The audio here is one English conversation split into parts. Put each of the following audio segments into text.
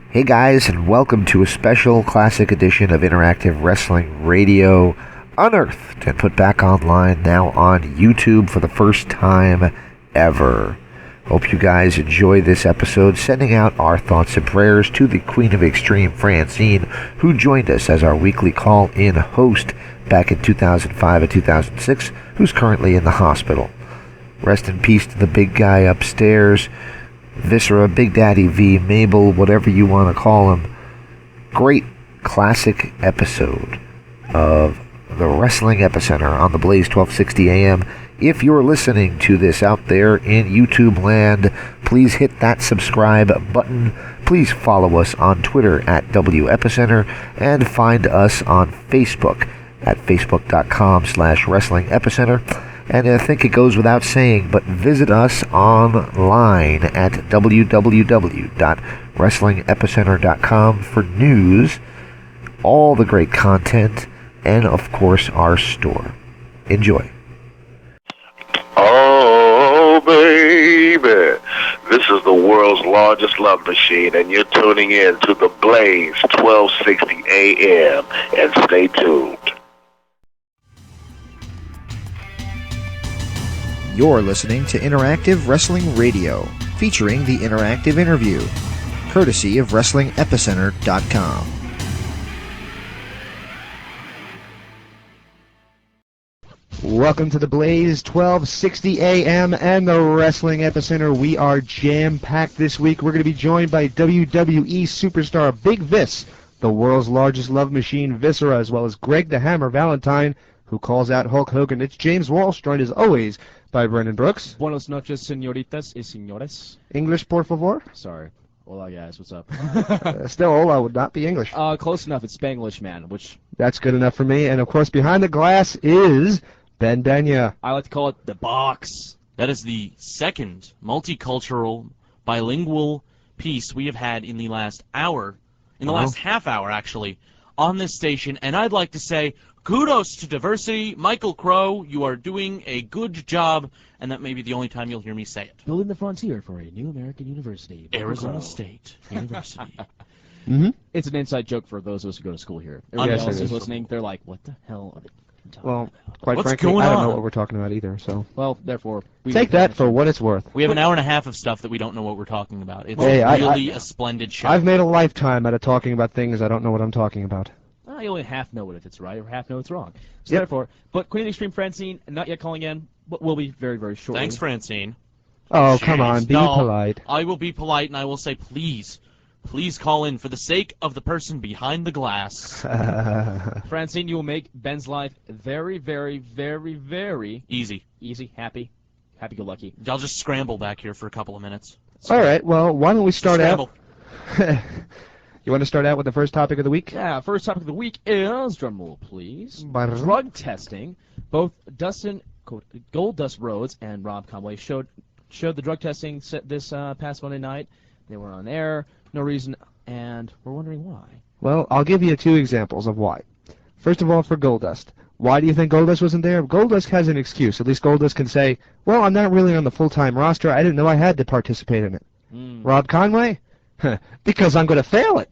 Hey guys, and welcome to a special classic edition of Interactive Wrestling Radio, unearthed and put back online now on YouTube for the first time ever. Hope you guys enjoy this episode, sending out our thoughts and prayers to the Queen of Extreme, Francine, who joined us as our weekly call-in host back in 2005 and 2006, who's currently in the hospital. Rest in peace to the big guy upstairs, Viscera, Big Daddy V, Mabel, whatever you want to call him. Great classic episode of the Wrestling Epicenter on the Blaze 1260 AM. If you're listening to this out there in YouTube land, please hit that subscribe button. Please follow us on Twitter at WEpicenter and find us on Facebook at facebook.com/Wrestling Epicenter. And I think it goes without saying, but visit us online at www.wrestlingepicenter.com for news, all the great content, and of course our store. Enjoy. Oh, baby. This is the world's largest love machine, and you're tuning in to the Blaze 1260 AM, and stay tuned. You're listening to Interactive Wrestling Radio, featuring the interactive interview, courtesy of WrestlingEpicenter.com. Welcome to the Blaze 1260 AM and the Wrestling Epicenter. We are jam-packed this week. We're going to be joined by WWE superstar Big Vis, the world's largest love machine, Viscera, as well as Greg the Hammer Valentine, who calls out Hulk Hogan. It's James Walsh, joined as always by Brendan Brooks. Buenos noches, señoritas y señores. English, por favor? Sorry. Hola, guys. What's up? Still, hola would not be English. Close enough. It's Spanglish, man, which... That's good enough for me. And, of course, behind the glass is Ben Denya. I like to call it the box. That is the second multicultural, bilingual piece we have had in the last hour, in the last half hour, actually, on this station. And I'd like to say, kudos to diversity. Michael Crow, you are doing a good job, and that may be the only time you'll hear me say it. Building the frontier for a new American university. Arizona State University. It's an inside joke for those of us who go to school here. Yes, Everybody else it is is. listening. They're like, what the hell are they talking Well, about? quite What's frankly, going I don't know on? what we're talking about either, so... Well, therefore... we Take that for what it's worth. We have an hour and a half of stuff that we don't know what we're talking about. It's Hey, really a splendid show. I've made a lifetime out of talking about things I don't know what I'm talking about. You only half know it if it's right, or half know it's wrong. So Yep. therefore, but Queen of the Extreme Francine, not yet calling in, but will be very, very shortly. Thanks, Francine. Oh, come on, be No, polite. I will be polite, and I will say, please call in for the sake of the person behind the glass. Francine, you will make Ben's life very, very, very, very Easy. easy, happy-go-lucky. I'll just scramble back here for a couple of minutes. All right, well, why don't we start out? Scramble. You want to start out with the first topic of the week? Yeah, first topic of the week is, drumroll please, Brrr. drug testing. Both Dustin Goldust Rhodes and Rob Conway showed the drug testing this past Monday night. They were on air, no reason, and we're wondering why. Well, I'll give you two examples of why. First of all, for Goldust. Why do you think Goldust wasn't there? Goldust has an excuse. At least Goldust can say, well, I'm not really on the full-time roster. I didn't know I had to participate in it. Rob Conway? Because I'm going to fail it.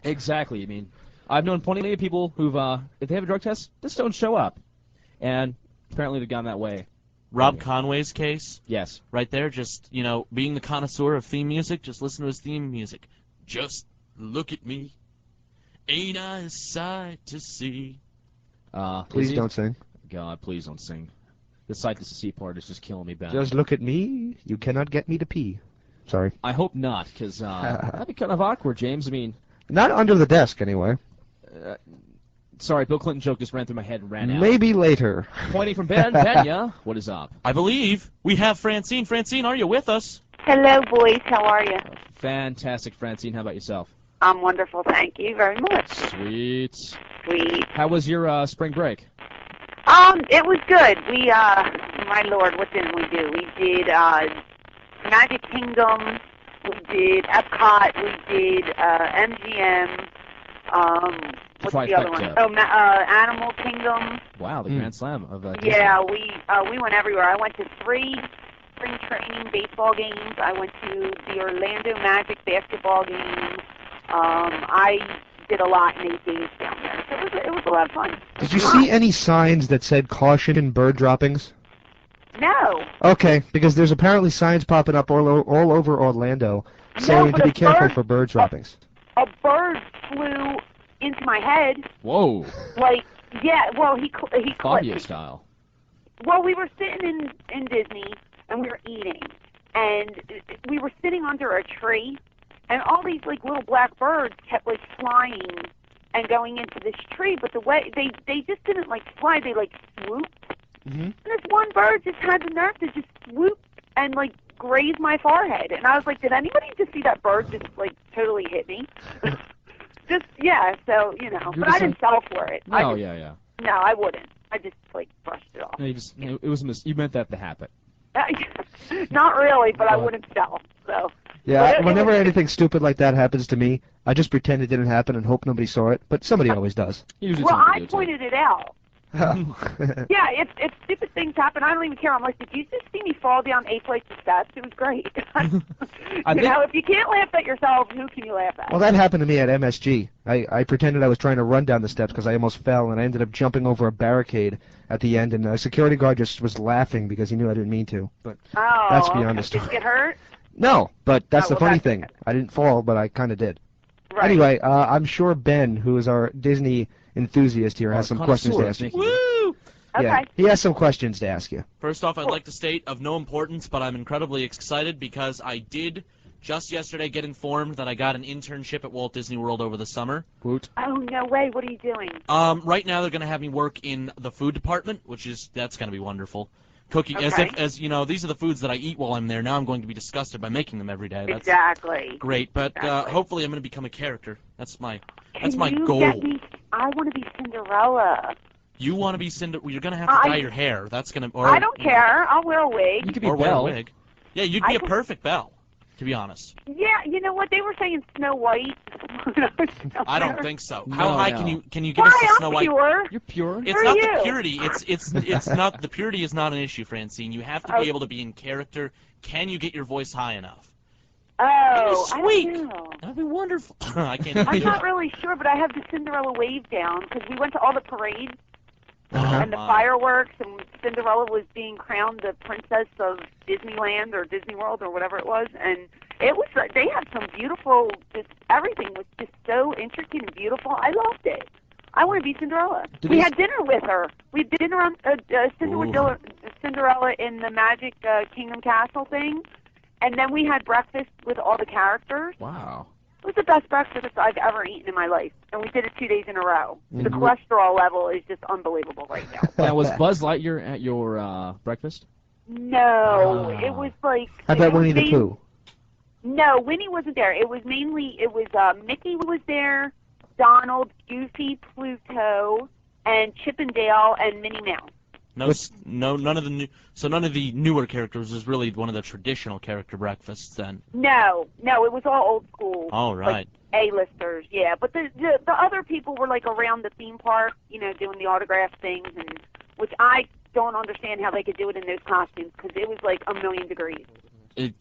Exactly. I mean, I've known plenty of people who've, if they have a drug test, just don't show up. And apparently they've gone that way. Rob Conway's case, Yes. right there, just, being the connoisseur of theme music, just listen to his theme music. Just look at me. Ain't I a sight to see? Please don't sing. God, please don't sing. The sight to see part is just killing me, Ben. Just look at me. You cannot get me to pee. Sorry. I hope not, because that'd be kind of awkward, James. I mean, Not under the desk, anyway. sorry, Bill Clinton joke just ran through my head and ran out. Maybe later. Pointing from Ben. Ben, yeah? What is up? I believe we have Francine. Francine, are you with us? Hello, boys. How are you? Fantastic, Francine. How about yourself? I'm wonderful. Thank you very much. Sweet. Sweet. How was your spring break? It was good. We, my lord, what did we do? We did, Magic Kingdom. We did Epcot. We did, MGM. What's the other one? Trifecta. Oh, Animal Kingdom. Wow, the Grand Slam of Yeah, we went everywhere. I went to 3 spring training baseball games. I went to the Orlando Magic basketball games. I did a lot in 8 days down there, so it was a lot of fun. Did you see any signs that said caution in bird droppings? No. Okay, because there's apparently signs popping up all over Orlando saying but to be a careful bird- for bird droppings. A bird flew into my head. Whoa. Like, yeah, well, he clipped Fabio me. style. Well, we were sitting in Disney, and we were eating, and we were sitting under a tree, and all these, like, little black birds kept, like, flying and going into this tree, but the way, they just didn't, like, fly, they, like, swooped. Mm-hmm. And this one bird just had the nerve to just swoop and, like, graze my forehead. And I was like, did anybody just see that bird just, like, totally hit me? Just, yeah, so, you know. But I didn't sell for it. No, yeah. No, I wouldn't. I just, like, brushed it off. No, it was you meant that to happen. Not really, but I wouldn't sell, so. Yeah, whenever anything stupid like that happens to me, I just pretend it didn't happen and hope nobody saw it, but somebody always does. Well, I pointed it out. Yeah, if stupid things happen, I don't even care. I'm like, did you just see me fall down 8 flights of steps? It was great. You know, if you can't laugh at yourself, who can you laugh at? Well, that happened to me at MSG. I pretended I was trying to run down the steps because I almost fell, and I ended up jumping over a barricade at the end, and a security guard just was laughing because he knew I didn't mean to. But that's beyond the story. Did you get hurt? No, but that's the funny that's thing. I didn't fall, but I kind of did. Right. Anyway, I'm sure Ben, who is our Disney enthusiast here, has some questions to ask you. Woo! Yeah, Okay. he has some questions to ask you. First off, I'd like to state of no importance, but I'm incredibly excited because I did just yesterday get informed that I got an internship at Walt Disney World over the summer. Woot. Oh, no way. What are you doing? Right now they're going to have me work in the food department, that's going to be wonderful. Cooking, Okay. as you know, these are the foods that I eat while I'm there. Now I'm going to be disgusted by making them every day. That's Exactly. great, but Exactly. hopefully I'm going to become a character. That's my Can you goal. get me? I want to be Cinderella. You want to be You're going to have to dye your hair. That's going to. I don't care. I'll wear a wig. You could be Or wear a Belle. wig. Yeah, you'd be a perfect Belle, to be honest. Yeah, you know what? They were saying Snow White. I don't think so. No, How high no. can you give Why? us the I'm Snow White? pure. You're pure. It's Who are not you? the purity. It's not the purity is not an issue, Francine. You have to be able to be in character. Can you get your voice high enough? Oh, I Sweet. don't know. That'd be wonderful. I can't. I'm do not it. really sure, but I have the Cinderella wave down because we went to all the parades and the my. fireworks, and Cinderella was being crowned the princess of Disneyland or Disney World or whatever it was, and it was. They had some beautiful. Just everything was just so intricate and beautiful. I loved it. I want to be Cinderella. We had dinner with her. We had dinner on Cinderella in the Magic Kingdom Castle thing, and then we had breakfast with all the characters. Wow. It was the best breakfast I've ever eaten in my life, and we did it 2 days in a row. The cholesterol level is just unbelievable right now. Now, was Buzz Lightyear at your breakfast? No, it was like. How about Winnie the Pooh? No, Winnie wasn't there. It was Mickey was there, Donald, Goofy, Pluto, and Chippendale and Minnie Mouse. None of the newer characters was really one of the traditional character breakfasts then. No, it was all old school. All right. Like A-listers, yeah. But the other people were like around the theme park, you know, doing the autograph things, and which I don't understand how they could do it in those costumes because it was like 1,000,000 degrees. And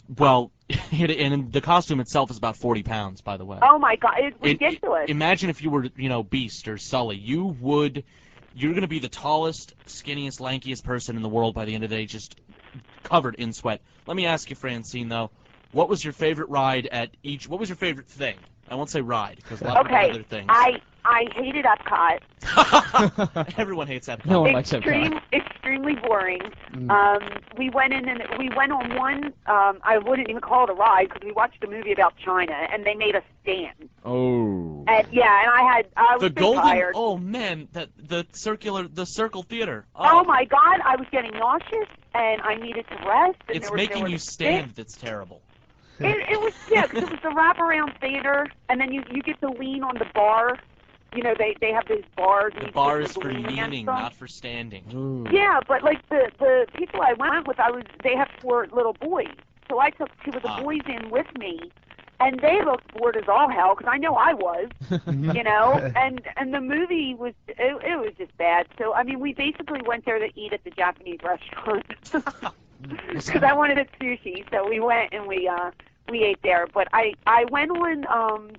the costume itself is about 40 pounds, by the way. Oh my God, it's ridiculous. Imagine if you were, Beast or Sully. You're going to be the tallest, skinniest, lankiest person in the world by the end of the day, just covered in sweat. Let me ask you, Francine, though, what was your favorite ride at each? What was your favorite thing? I won't say ride because a lot of people have other things. I hated Epcot. Everyone hates Epcot. No one likes Epcot. Extremely boring. We went in and we went on one. I wouldn't even call it a ride because we watched a movie about China and they made us stand. Oh. And I was The so golden. tired. Oh man, the circle theater. Oh my God, I was getting nauseous and I needed to rest. And It's making you stand. That's terrible. It was because it was the wraparound theater, and then you get to lean on the bar. You know, they have those bars. The bar is for leaning, not for standing. Ooh. Yeah, but like the people I went with, they have 4 little boys, so I took 2 of the boys in with me, and they looked bored as all hell because I know I was, you know, and the movie was it was just bad. So I mean, we basically went there to eat at the Japanese restaurant because I wanted a sushi, so we went and we ate there. But I went on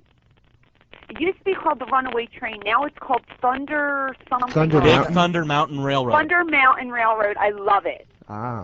It used to be called the Runaway Train. Now it's called Thunder something. Thunder Big Mountain. Thunder Mountain Railroad. Thunder Mountain Railroad. I love it. Ah.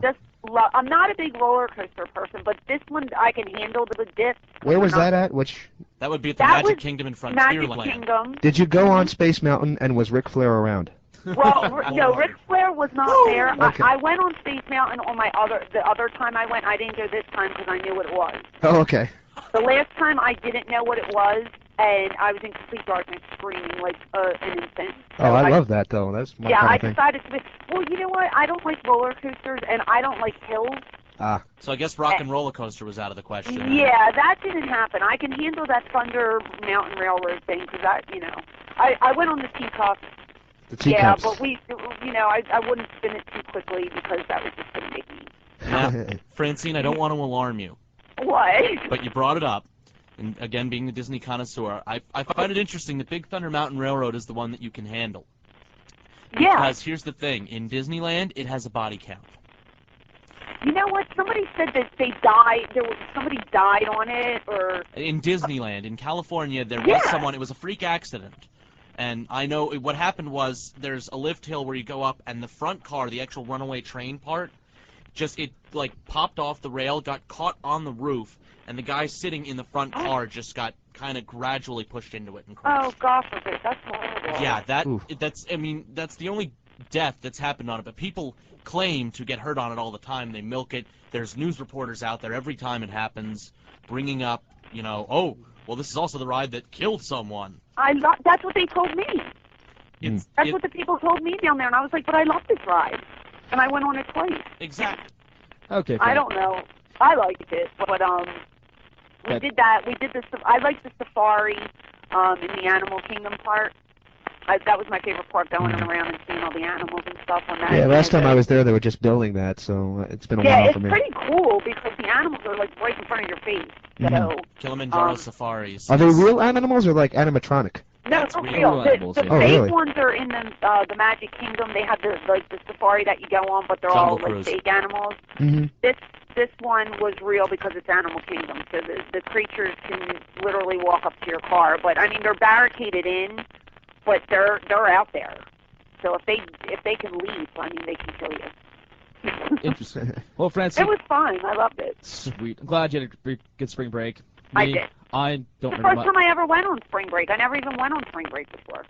I'm not a big roller coaster person, but this one I can handle the dip. Where was that at? Which? That would be at the That Magic was Kingdom in Magic Frontierland. Kingdom. Did you go on Space Mountain and was Ric Flair around? Well, no, Ric Flair was not there. Okay. I went on Space Mountain on the other time I went. I didn't go this time because I knew what it was. Oh, okay. The last time I didn't know what it was, and I was in complete darkness, screaming like an infant. So Oh, I love that though. That's my kind I of thing. decided to be. Well, you know what? I don't like roller coasters, and I don't like hills. Ah. So I guess Rock and Roller Coaster was out of the question. Yeah, that didn't happen. I can handle that Thunder Mountain Railroad thing because I went on the teacup. The teacups. Yeah, but I wouldn't spin it too quickly because that was just going to make me. Now, Francine, I don't want to alarm you, What? but you brought it up. And again, being the Disney connoisseur, I find it interesting that Big Thunder Mountain Railroad is the one that you can handle. Yeah. Because here's the thing, in Disneyland, it has a body count. You know what? Somebody said that they died. Somebody died on it, or In Disneyland, in California, there was Yeah. someone, it was a freak accident. And I know what happened was there's a lift hill where you go up, and the front car, the actual runaway train part, it like popped off the rail, got caught on the roof, and the guy sitting in the front car just got kind of gradually pushed into it and crashed. oh, God forbid, that's horrible. Yeah, Oof. that's the only death that's happened on it, but people claim to get hurt on it all the time. They milk it. There's news reporters out there every time it happens bringing up, oh, well, this is also the ride that killed someone. That's what they told me. That's what the people told me down there, and I was like, but I love this ride, and I went on it twice. Exactly. Okay. I don't know. I liked it, but we did that. We did this. I liked the safari in the Animal Kingdom part. That was my favorite part, going around and seeing all the animals and stuff on that. Yeah, last time I was there, they were just building that, so it's been a Yeah, while it's for me. pretty cool because the animals are like right in front of your face. So Kilimanjaro safaris. Are they real animals or like animatronic? no, That's for real real. animals, The yeah. Oh, fake really? ones are in the Magic Kingdom. They have the safari that you go on, but they're all Jungle like Cruise. fake animals. Mm-hmm. This one was real because it's Animal Kingdom, so the creatures can literally walk up to your car. But I mean, they're barricaded in, but they're out there. So if they can leave, I mean, they can kill you. Interesting. Well, Francine, It was fine. I loved it. sweet. I'm glad you had a good spring break. I Me, did. I don't The remember first time I ever went on spring break. I never even went on spring break before.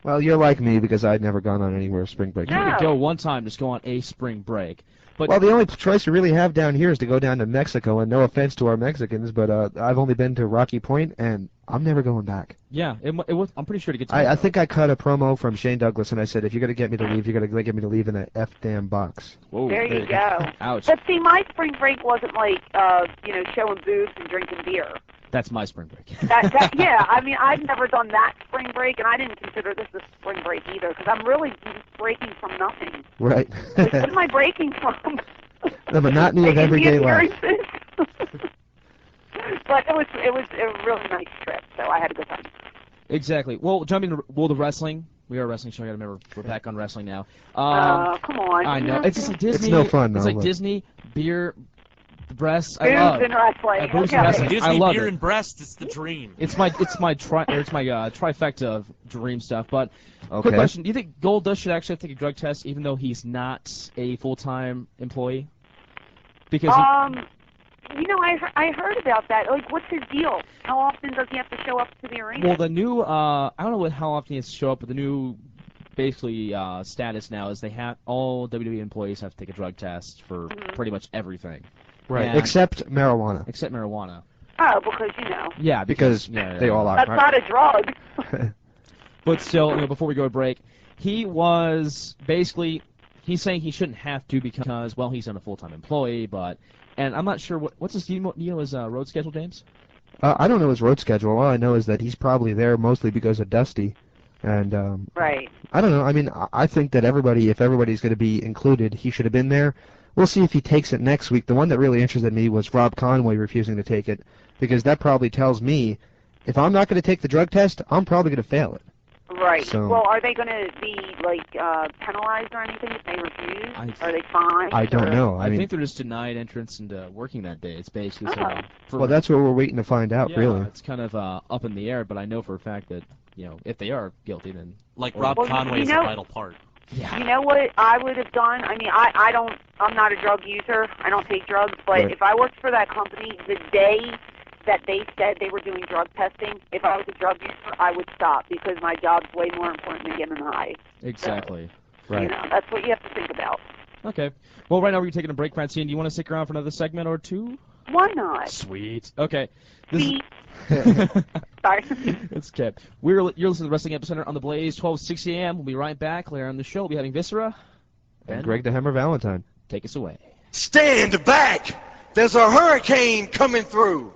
Well, you're like me because I'd never gone on anywhere spring break. No. You go one time, just go on a spring break. But Well, the only choice we really have down here is to go down to Mexico, and no offense to our Mexicans, but I've only been to Rocky Point, and I'm never going back. yeah, it was. I'm pretty sure to get to. I think I cut a promo from Shane Douglas, and I said, if you're going to get me to leave, you're going to get me to leave in a F-damn box. Whoa, There you go. Ouch. But see, my spring break wasn't like showing boobs and drinking beer. That's my spring break. Yeah, I mean, I've never done that spring break, and I didn't consider this a spring break either, because I'm really breaking from nothing. Right. Like, what am I breaking from? The monotony of everyday life. But it was a really nice trip, so I had a good time. Exactly. Well, jumping to the wrestling. We are a wrestling show. I gotta remember we're back on wrestling now. Come on. I know. It's just like Disney. It's no fun, It's though, like but- Disney, beer, breasts. I Boobs love. and wrestling. boobs and Okay. wrestling. Disney I love beer it. and breast, it's the dream. It's my trifecta of dream stuff. But Okay. quick question: do you think Goldust should actually take a drug test, even though he's not a full-time employee? Because I heard about that. Like, what's his deal? How often does he have to show up to the arena? well, the new I don't know how often he has to show up, but the new basically status now is all WWE employees have to take a drug test for pretty much everything. Right. And- Except marijuana. Except marijuana. Oh, because Yeah, Because yeah, they all are. that's not a drug. But still, before we go to break, he was basically he's saying he shouldn't have to because he's not a full-time employee, and I'm not sure what's his his road schedule, James? I don't know his road schedule. All I know is that he's probably there mostly because of Dusty. And Right. I don't know. I mean, I think that if everybody's going to be included, he should have been there. We'll see if he takes it next week. The one that really interested me was Rob Conway refusing to take it, because that probably tells me if I'm not going to take the drug test, I'm probably going to fail it. Right. So, Well, are they going to be like penalized or anything if they refuse? Are they fined? I don't know. I mean, think they're just denied entrance into working that day. It's basically well, that's what we're waiting to find out, yeah, really. it's kind of up in the air, but I know for a fact that, if they are guilty, then... Like Rob Conway is a vital part. Yeah. You know what I would have done? I mean, I'm not a drug user. I don't take drugs, but Right. if I worked for that company, the day that they said they were doing drug testing, if I was a drug user, I would stop because my job's way more important than getting high. Exactly. So, Right. That's what you have to think about. Okay. Well, right now we're taking a break, Francine. Do you want to stick around for another segment or two? Why not? Sweet. Okay. See? Sorry. It's okay. You're listening to the Wrestling Epicenter on the Blaze, 12:60 a.m. We'll be right back. Later on the show, we'll be having Viscera. And Greg the Hammer Valentine. Take us away. Stand back! There's a hurricane coming through!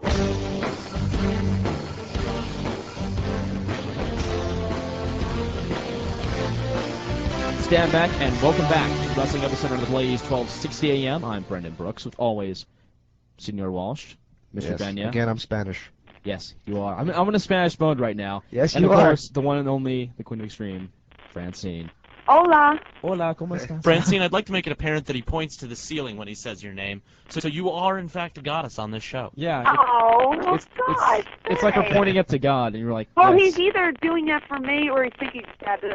Stand back and welcome back to the Wrestling Epicenter on the Blaze, 12:60 a.m. I'm Brendan Brooks with always Senor Walsh, Mr. Yes. Benya. Again, I'm Spanish. Yes, you are. I'm in a Spanish mode right now. Yes, and you of are. course, the one and only, the Queen of Extreme, Francine. Hola. Hola, ¿cómo estás? Francine, I'd like to make it apparent that he points to the ceiling when he says your name. So you are, in fact, a goddess on this show. Yeah. Oh, gosh. It's like we're pointing up to God, and you're like, Well, yes. he's either doing that for me or he's thinking it's taboo.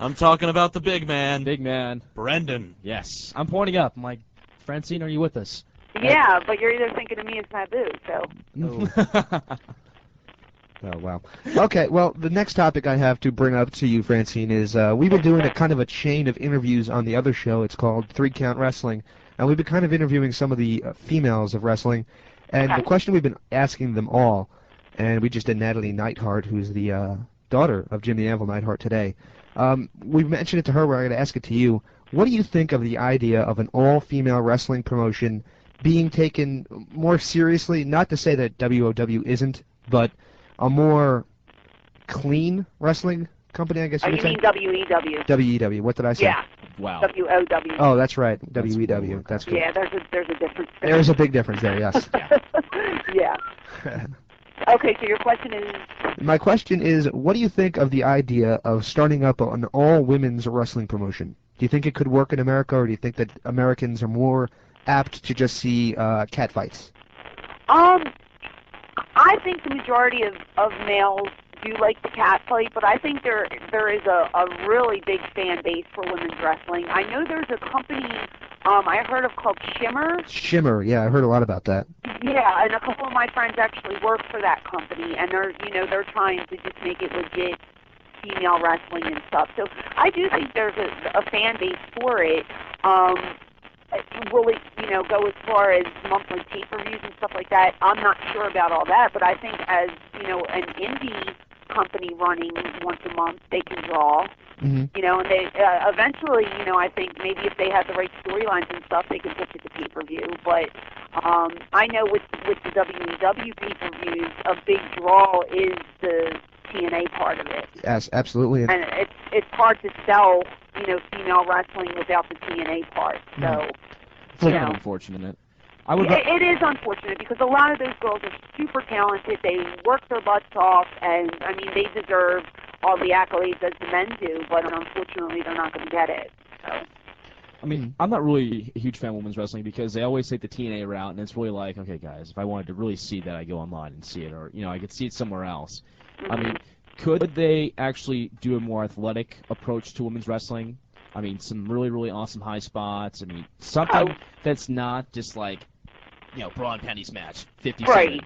I'm talking about the big man. Big man. Brendan. Yes. I'm pointing up. I'm like, Francine, are you with us? Yeah, but you're either thinking of me as taboo, so. Oh, wow. Okay, well, the next topic I have to bring up to you, Francine, is we've been doing a kind of a chain of interviews on the other show. It's called 3 Count Wrestling. And we've been kind of interviewing some of the females of wrestling. And the question we've been asking them all, and we just did Natalie Neidhart, who's the daughter of Jim the Anvil Neidhart today. We've mentioned it to her, we're going to ask it to you. What do you think of the idea of an all-female wrestling promotion being taken more seriously? Not to say that WOW isn't, but a more clean wrestling company, I guess you would say? mean WEW. WEW. What did I say? Yeah. Wow. WOW. Oh, that's right. WEW. That's good. Yeah, there's a difference there. There's a big difference there, yes. Yeah. Okay, so your question is? My question is, what do you think of the idea of starting up an all-women's wrestling promotion? Do you think it could work in America, or do you think that Americans are more apt to just see cat fights? I think the majority of males do like the cat fight, but I think there is a really big fan base for women's wrestling. I know there's a company I heard of called Shimmer. Shimmer, yeah, I heard a lot about that. Yeah, and a couple of my friends actually work for that company, and they're trying to just make it legit female wrestling and stuff. So I do think there's a fan base for it. Will it, go as far as monthly pay-per-views and stuff like that? I'm not sure about all that, but I think as, an indie company running once a month, they can draw. Mm-hmm. And they eventually, I think maybe if they have the right storylines and stuff, they can push it to pay-per-view. But I know with the WEW pay-per-views, a big draw is the TNA part of it. Yes, absolutely. And it's hard to sell, female wrestling without the TNA part. So, It's kind of unfortunate. it is unfortunate because a lot of those girls are super talented. They work their butts off, and I mean they deserve all the accolades as the men do. But unfortunately, they're not going to get it. So. I mean, I'm not really a huge fan of women's wrestling because they always take the TNA route, and it's really like, okay, guys, if I wanted to really see that, I go online and see it, or I could see it somewhere else. Mm-hmm. I mean, could they actually do a more athletic approach to women's wrestling? I mean, some really, really awesome high spots. I mean, something that's not just like, bra and panties match, 57. Right.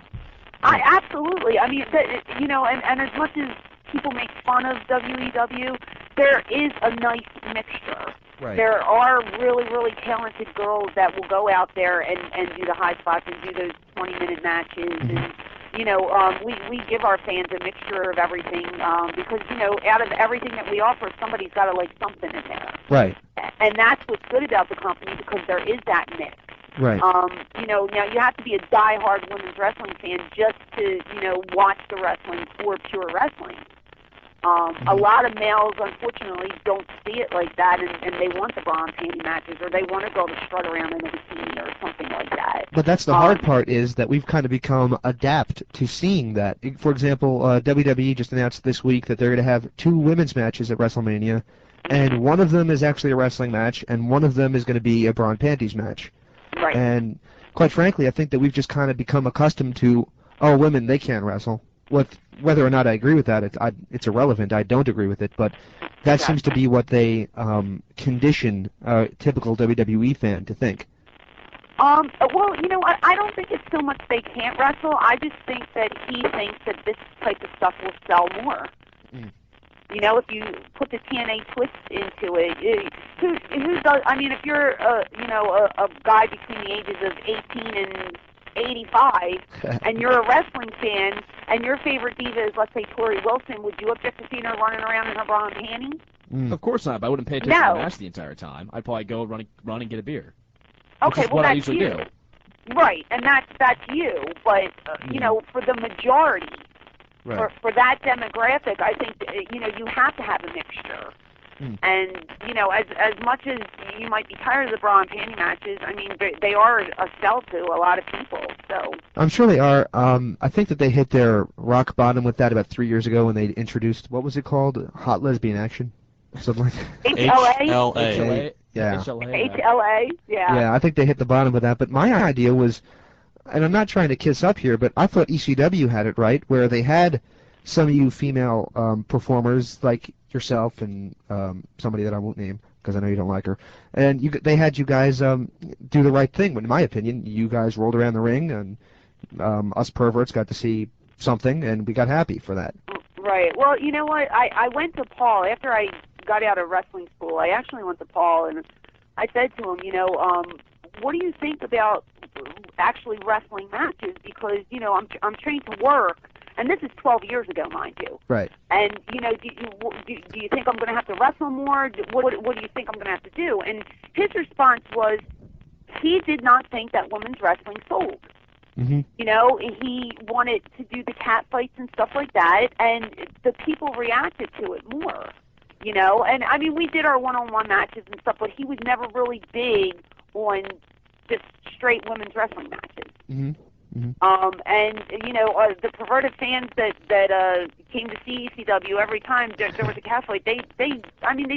Absolutely. I mean, and as much as people make fun of WEW, there is a nice mixture. Right. There are really, really talented girls that will go out there and do the high spots and do those 20-minute matches. Mm-hmm. And, we give our fans a mixture of everything because, out of everything that we offer, somebody's got to like something in there. Right. And that's what's good about the company because there is that mix. Right. Now you have to be a die-hard women's wrestling fan just to, watch the wrestling for pure wrestling. A lot of males, unfortunately, don't see it like that, and they want the bra and panty matches, or they want a girl to strut around in a bikini or something like that. But that's the hard part, is that we've kind of become adapt to seeing that. For example, WWE just announced this week that they're going to have 2 women's matches at WrestleMania, and one of them is actually a wrestling match, and one of them is going to be a bra and panties match. Right. And quite frankly, I think that we've just kind of become accustomed to, oh, women, they can't wrestle. Whether or not I agree with that, it's irrelevant. I don't agree with it, but that seems to be what they condition a typical WWE fan to think. Well, you know, I don't think it's so much they can't wrestle. I just think that he thinks that this type of stuff will sell more. You know, if you put the TNA twist into it, who does? I mean, if you're, a guy between the ages of 18 and 85, and you're a wrestling fan, and your favorite diva is, let's say, Tori Wilson, would you object to seeing her running around in her bra and panties? Of course not. But I wouldn't pay attention to the match the entire time. I'd probably go run and get a beer. Okay, well, that's you. do. Right, and that's you. But you know, for the majority, for that demographic, I think you have to have a mixture. And you know, as much as you might be tired of the bra and panty matches, I mean, they are a sell to a lot of people. So I'm sure they are. I think that they hit their rock bottom with that about 3 years ago when they introduced, what was it called? Hot Lesbian Action, something like that. HLA. Yeah. HLA. Yeah. Yeah, I think they hit the bottom of that. But my idea was, and I'm not trying to kiss up here, but I thought ECW had it right, where they had some of you female performers like yourself and somebody that I won't name because I know you don't like her, and they had you guys do the right thing. But in my opinion, you guys rolled around the ring, and us perverts got to see something, and we got happy for that. Right. Well, you know what? I went to Paul after I got out of wrestling school. I actually went to Paul, and I said to him, what do you think about actually wrestling matches? Because I'm trained to work. And this is 12 years ago, mind you. Right. And, do you think I'm going to have to wrestle more? What do you think I'm going to have to do? And his response was he did not think that women's wrestling sold. Mm-hmm. He wanted to do the cat fights and stuff like that, and the people reacted to it more. And, I mean, we did our one-on-one matches and stuff, but he was never really big on just straight women's wrestling matches. Mm-hmm. Mm-hmm. The perverted fans that came to see ECW every time there was a cat fight, they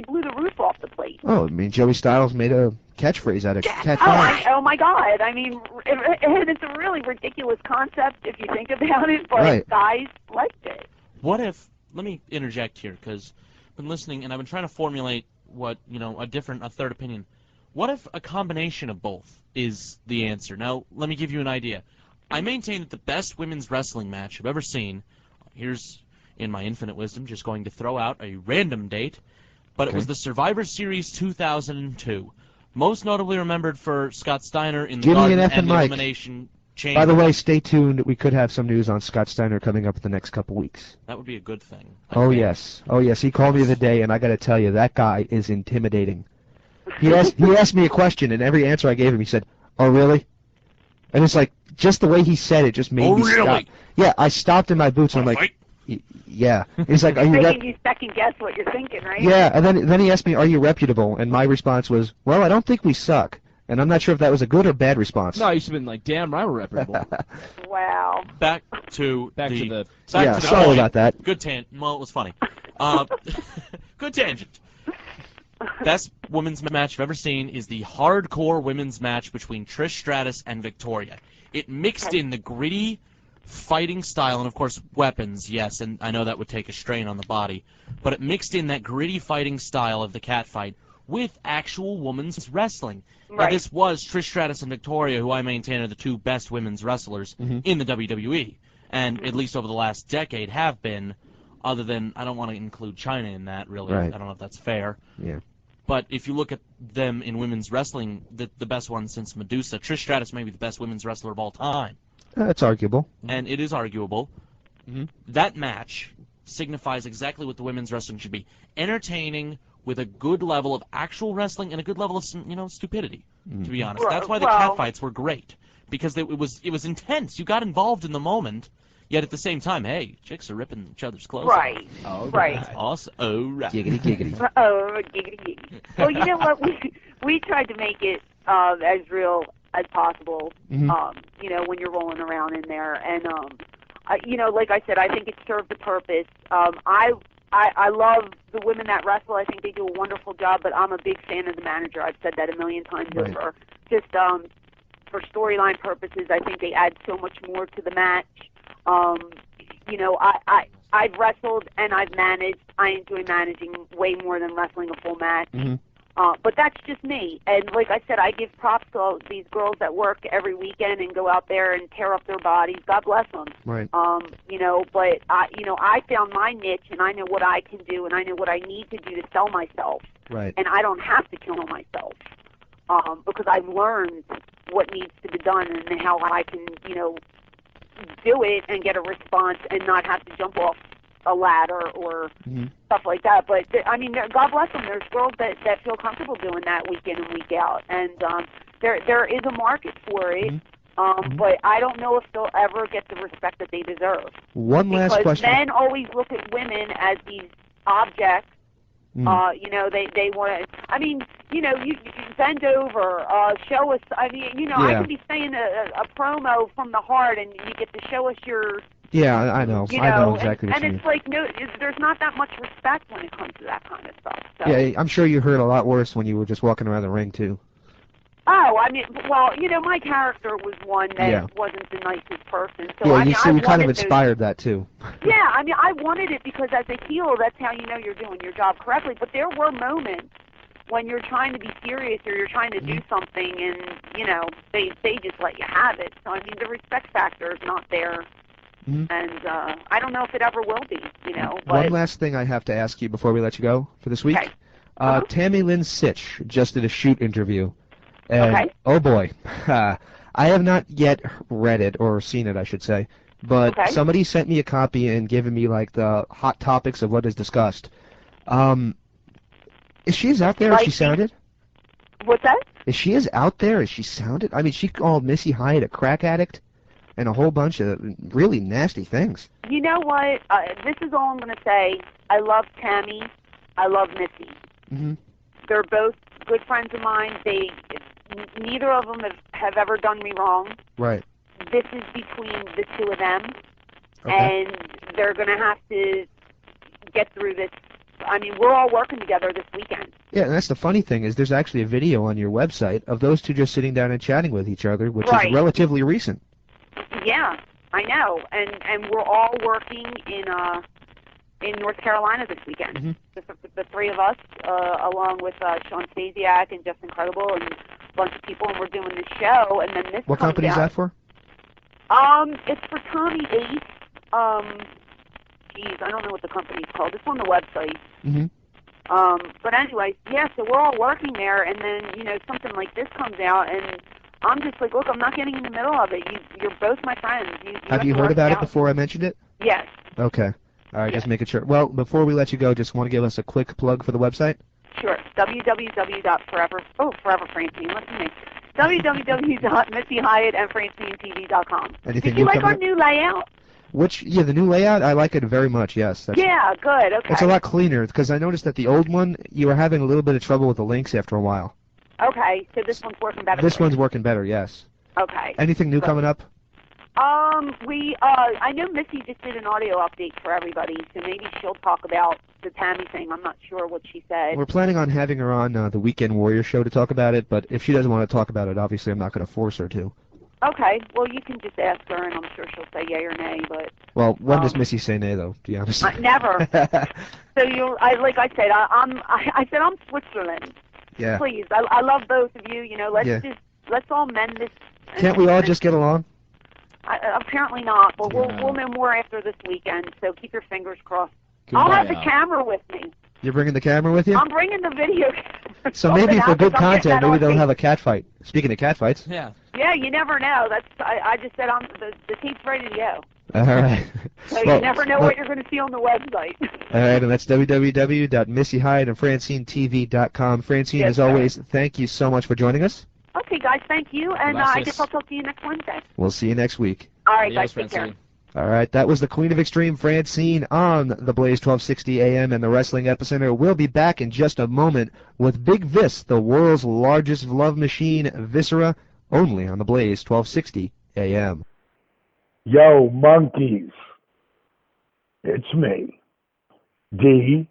blew the roof off the place. Oh, I mean, Joey Styles made a catchphrase out of cat fight. Oh my God! I mean, it's a really ridiculous concept if you think about it, but guys liked it. What if? Let me interject here because I've been listening and I've been trying to formulate a third opinion. What if a combination of both is the answer? Now, let me give you an idea. I maintain that the best women's wrestling match I've ever seen, here's, in my infinite wisdom, just going to throw out a random date, but it was the Survivor Series 2002. Most notably remembered for Scott Steiner in the Garden and the Elimination Chamber. By the way, stay tuned. We could have some news on Scott Steiner coming up in the next couple weeks. That would be a good thing. Yes. He called me the other day, and I got to tell you, that guy is intimidating. He asked me a question, and every answer I gave him, he said, "Oh, really?" And it's like, just the way he said it just made me stop. Yeah, I stopped in my boots and I'm like, yeah. He's like, are you making you second guess what you're thinking, right? Yeah, and then he asked me, are you reputable? And my response was, well, I don't think we suck. And I'm not sure if that was a good or bad response. No, you should have been like, damn right we're reputable. Wow. Back to sorry point. about that. Good tangent. Well, it was funny. Good tangent. Best women's match I've ever seen is the hardcore women's match between Trish Stratus and Victoria. It mixed in the gritty fighting style and, of course, weapons, yes, and I know that would take a strain on the body, but it mixed in that gritty fighting style of the cat fight with actual women's wrestling. Right. Now, this was Trish Stratus and Victoria, who I maintain are the two best women's wrestlers in the WWE, and at least over the last decade have been, other than, I don't want to include China in that, really. Right. I don't know if that's fair. Yeah. But if you look at them in women's wrestling, the best one since Medusa, Trish Stratus may be the best women's wrestler of all time. That's arguable. And it is arguable. That match signifies exactly what the women's wrestling should be. Entertaining with a good level of actual wrestling and a good level of, stupidity, to be honest. That's why the cat fights were great. Because it was intense. You got involved in the moment. Yet at the same time, hey, chicks are ripping each other's clothes Right. off. Right. That's awesome. Oh, right. Giggity, giggity. Oh, giggity, giggity. Well, you know what? We tried to make it as real as possible. You know, when you're rolling around in there, and you know, like I said, I think it served the purpose. I love the women that wrestle. I think they do a wonderful job, but I'm a big fan of the manager. I've said that a million times over. Just for storyline purposes, I think they add so much more to the match. You know, I've wrestled and I've managed. I enjoy managing way more than wrestling a full match. But that's just me. And like I said, I give props to all these girls that work every weekend and go out there and tear up their bodies. God bless them. Right. You know, but I found my niche, and I know what I can do, and I know what I need to do to sell myself. Right. And I don't have to kill myself because I've learned what needs to be done and how I can, you know, do it and get a response and not have to jump off a ladder or stuff like that. But I mean, God bless them. There's girls that feel comfortable doing that week in and week out, and there is a market for it. But I don't know if they'll ever get the respect that they deserve. One last question. Because men always look at women as these objects. You know, they want to. I mean, you know, you bend over, show us. I mean, you know, I can be saying a promo from the heart, and you get to show us your. Yeah, I know. You I know know, exactly what and you mean. it's like there's not that much respect when it comes to that kind of stuff. So. Yeah, I'm sure you heard a lot worse when you were just walking around the ring too. Oh, I mean, well, you know, my character was one that wasn't the nicest person. So Yeah, I mean, you kind of inspired that too. Yeah, I mean, I wanted it because as a heel, that's how you know you're doing your job correctly. But there were moments when you're trying to be serious or you're trying to do something, and you know, they just let you have it. So I mean, the respect factor is not there. And I don't know if it ever will be, you know. But One last thing I have to ask you before we let you go for this week. Okay. Tammy Lynn Sitch just did a shoot interview. And, oh boy, I have not yet read it, or seen it, I should say. But somebody sent me a copy and given me, like, the hot topics of what is discussed. Is she as out there as she sounded? What's that? Is she as out there as she sounded? I mean, she called Missy Hyatt a crack addict and a whole bunch of really nasty things. You know what? This is all I'm going to say. I love Tammy. I love Missy. They're both good friends of mine. Neither of them have ever done me wrong. Right. This is between the two of them, and they're going to have to get through this. I mean, we're all working together this weekend. Yeah, and that's the funny thing is there's actually a video on your website of those two just sitting down and chatting with each other, which is relatively recent. Yeah, I know, and we're all working in North Carolina this weekend. The three of us, along with Sean Stasiak and Just Incredible and a bunch of people, and we're doing this show. And then this. What company is that for? It's for Tommy Ace. Geez, I don't know what the company's called. It's on the website. But anyway, yeah. So we're all working there, and then you know something like this comes out, and I'm just like, look, I'm not getting in the middle of it. You're both my friends. Have you heard about it before I mentioned it? Yes. Okay. All right, just making sure. Well, before we let you go, just want to give us a quick plug for the website? Sure. www.forever Francine, listen to me. www.MissyHyattandFrancineTV.com. Did you like our new layout? The new layout, I like it very much, yes. Yeah, good, okay. It's a lot cleaner, because I noticed that the old one, you were having a little bit of trouble with the links after a while. Okay, so this one's working better. This one's working better, yes. Okay. Anything new coming up? I know Missy just did an audio update for everybody, so maybe she'll talk about the Tammy thing. I'm not sure what she said. We're planning on having her on the Weekend Warrior show to talk about it, but if she doesn't want to talk about it, obviously I'm not going to force her to. Okay, well, you can just ask her, and I'm sure she'll say yay or nay, but... Well, when does Missy say nay, though, to be honest? Never. So like I said, I said I'm Switzerland. Yeah. Please, I love both of you, you know, let's all mend this. Can't we all just get along? Apparently not, but we'll know more after this weekend, so keep your fingers crossed. I'll have the camera with me. You're bringing the camera with you? I'm bringing the video camera. So maybe for good content, maybe they'll have a cat fight. Speaking of cat fights. Yeah. Yeah, you never know. I just said the tape's ready to go. All right. So you never know what you're going to see on the website. All right, and that's www.MissyHyattandFrancineTV.com. Francine, as always, thank you so much for joining us. Okay, guys, thank you, and I guess I'll talk to you next Wednesday. We'll see you next week. All right, guys, take care. All right, that was the Queen of Extreme, Francine, on the Blaze 1260 AM and the Wrestling Epicenter. We'll be back in just a moment with Big Vis, the world's largest love machine, Viscera, only on the Blaze 1260 AM. Yo, monkeys. It's me, DDP,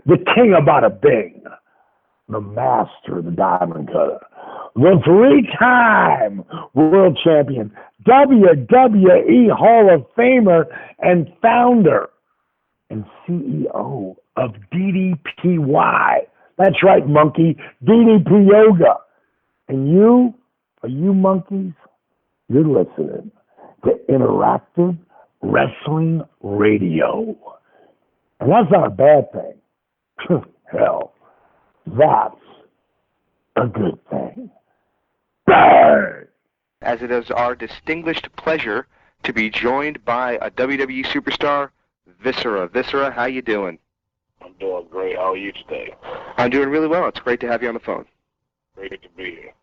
the king of bada bing, the master of the diamond cutter, the three-time world champion, WWE Hall of Famer, and founder and CEO of DDPY. That's right, monkey, DDP Yoga. And you, are you monkeys? You're listening to Interactive Wrestling Radio. And that's not a bad thing. Hell, that's a good thing. Bang! As it is our distinguished pleasure to be joined by a WWE superstar, Viscera. Viscera, how you doing? I'm doing great. How are you today? I'm doing really well. It's great to have you on the phone. Great to be here.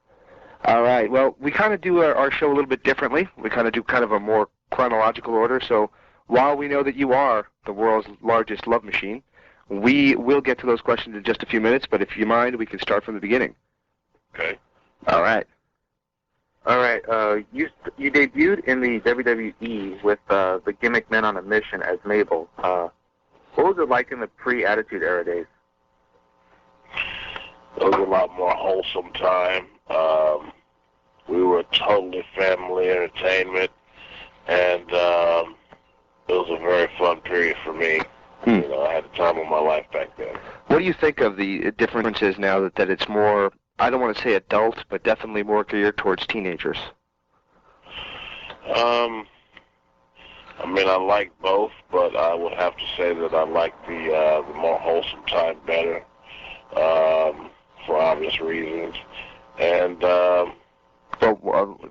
All right. Well, we kind of do our show a little bit differently. We kind of do kind of a more chronological order. So while we know that you are the world's largest love machine, we will get to those questions in just a few minutes. But if you mind, we can start from the beginning. Okay. All right. You debuted in the WWE with the Gimmick Men on a Mission as Mabel. What was it like in the pre-Attitude Era days? It was a lot more wholesome time. We were totally family entertainment, and it was a very fun period for me. You know, I had the time of my life back then. What do you think of the differences now that it's more, I don't want to say adult, but definitely more geared towards teenagers? I mean, I like both, but I would have to say that I like the more wholesome time better, for obvious reasons. And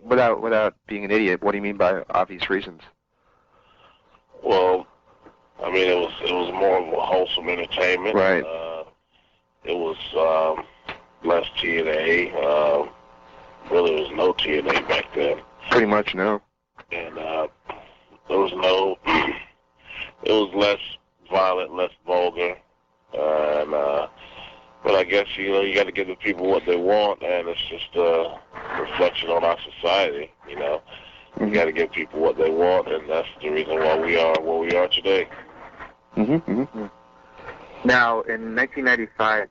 without being an idiot, what do you mean by obvious reasons? Well, I mean, it was more of a wholesome entertainment. Right. It was less TNA. Really, there was no TNA back then. Pretty much, no. And there was no. It was less violent, less vulgar, and but I guess you got to give the people what they want, and it's just a reflection on our society. You know, you got to give people what they want, and that's the reason why we are where we are today. Now, in 1995,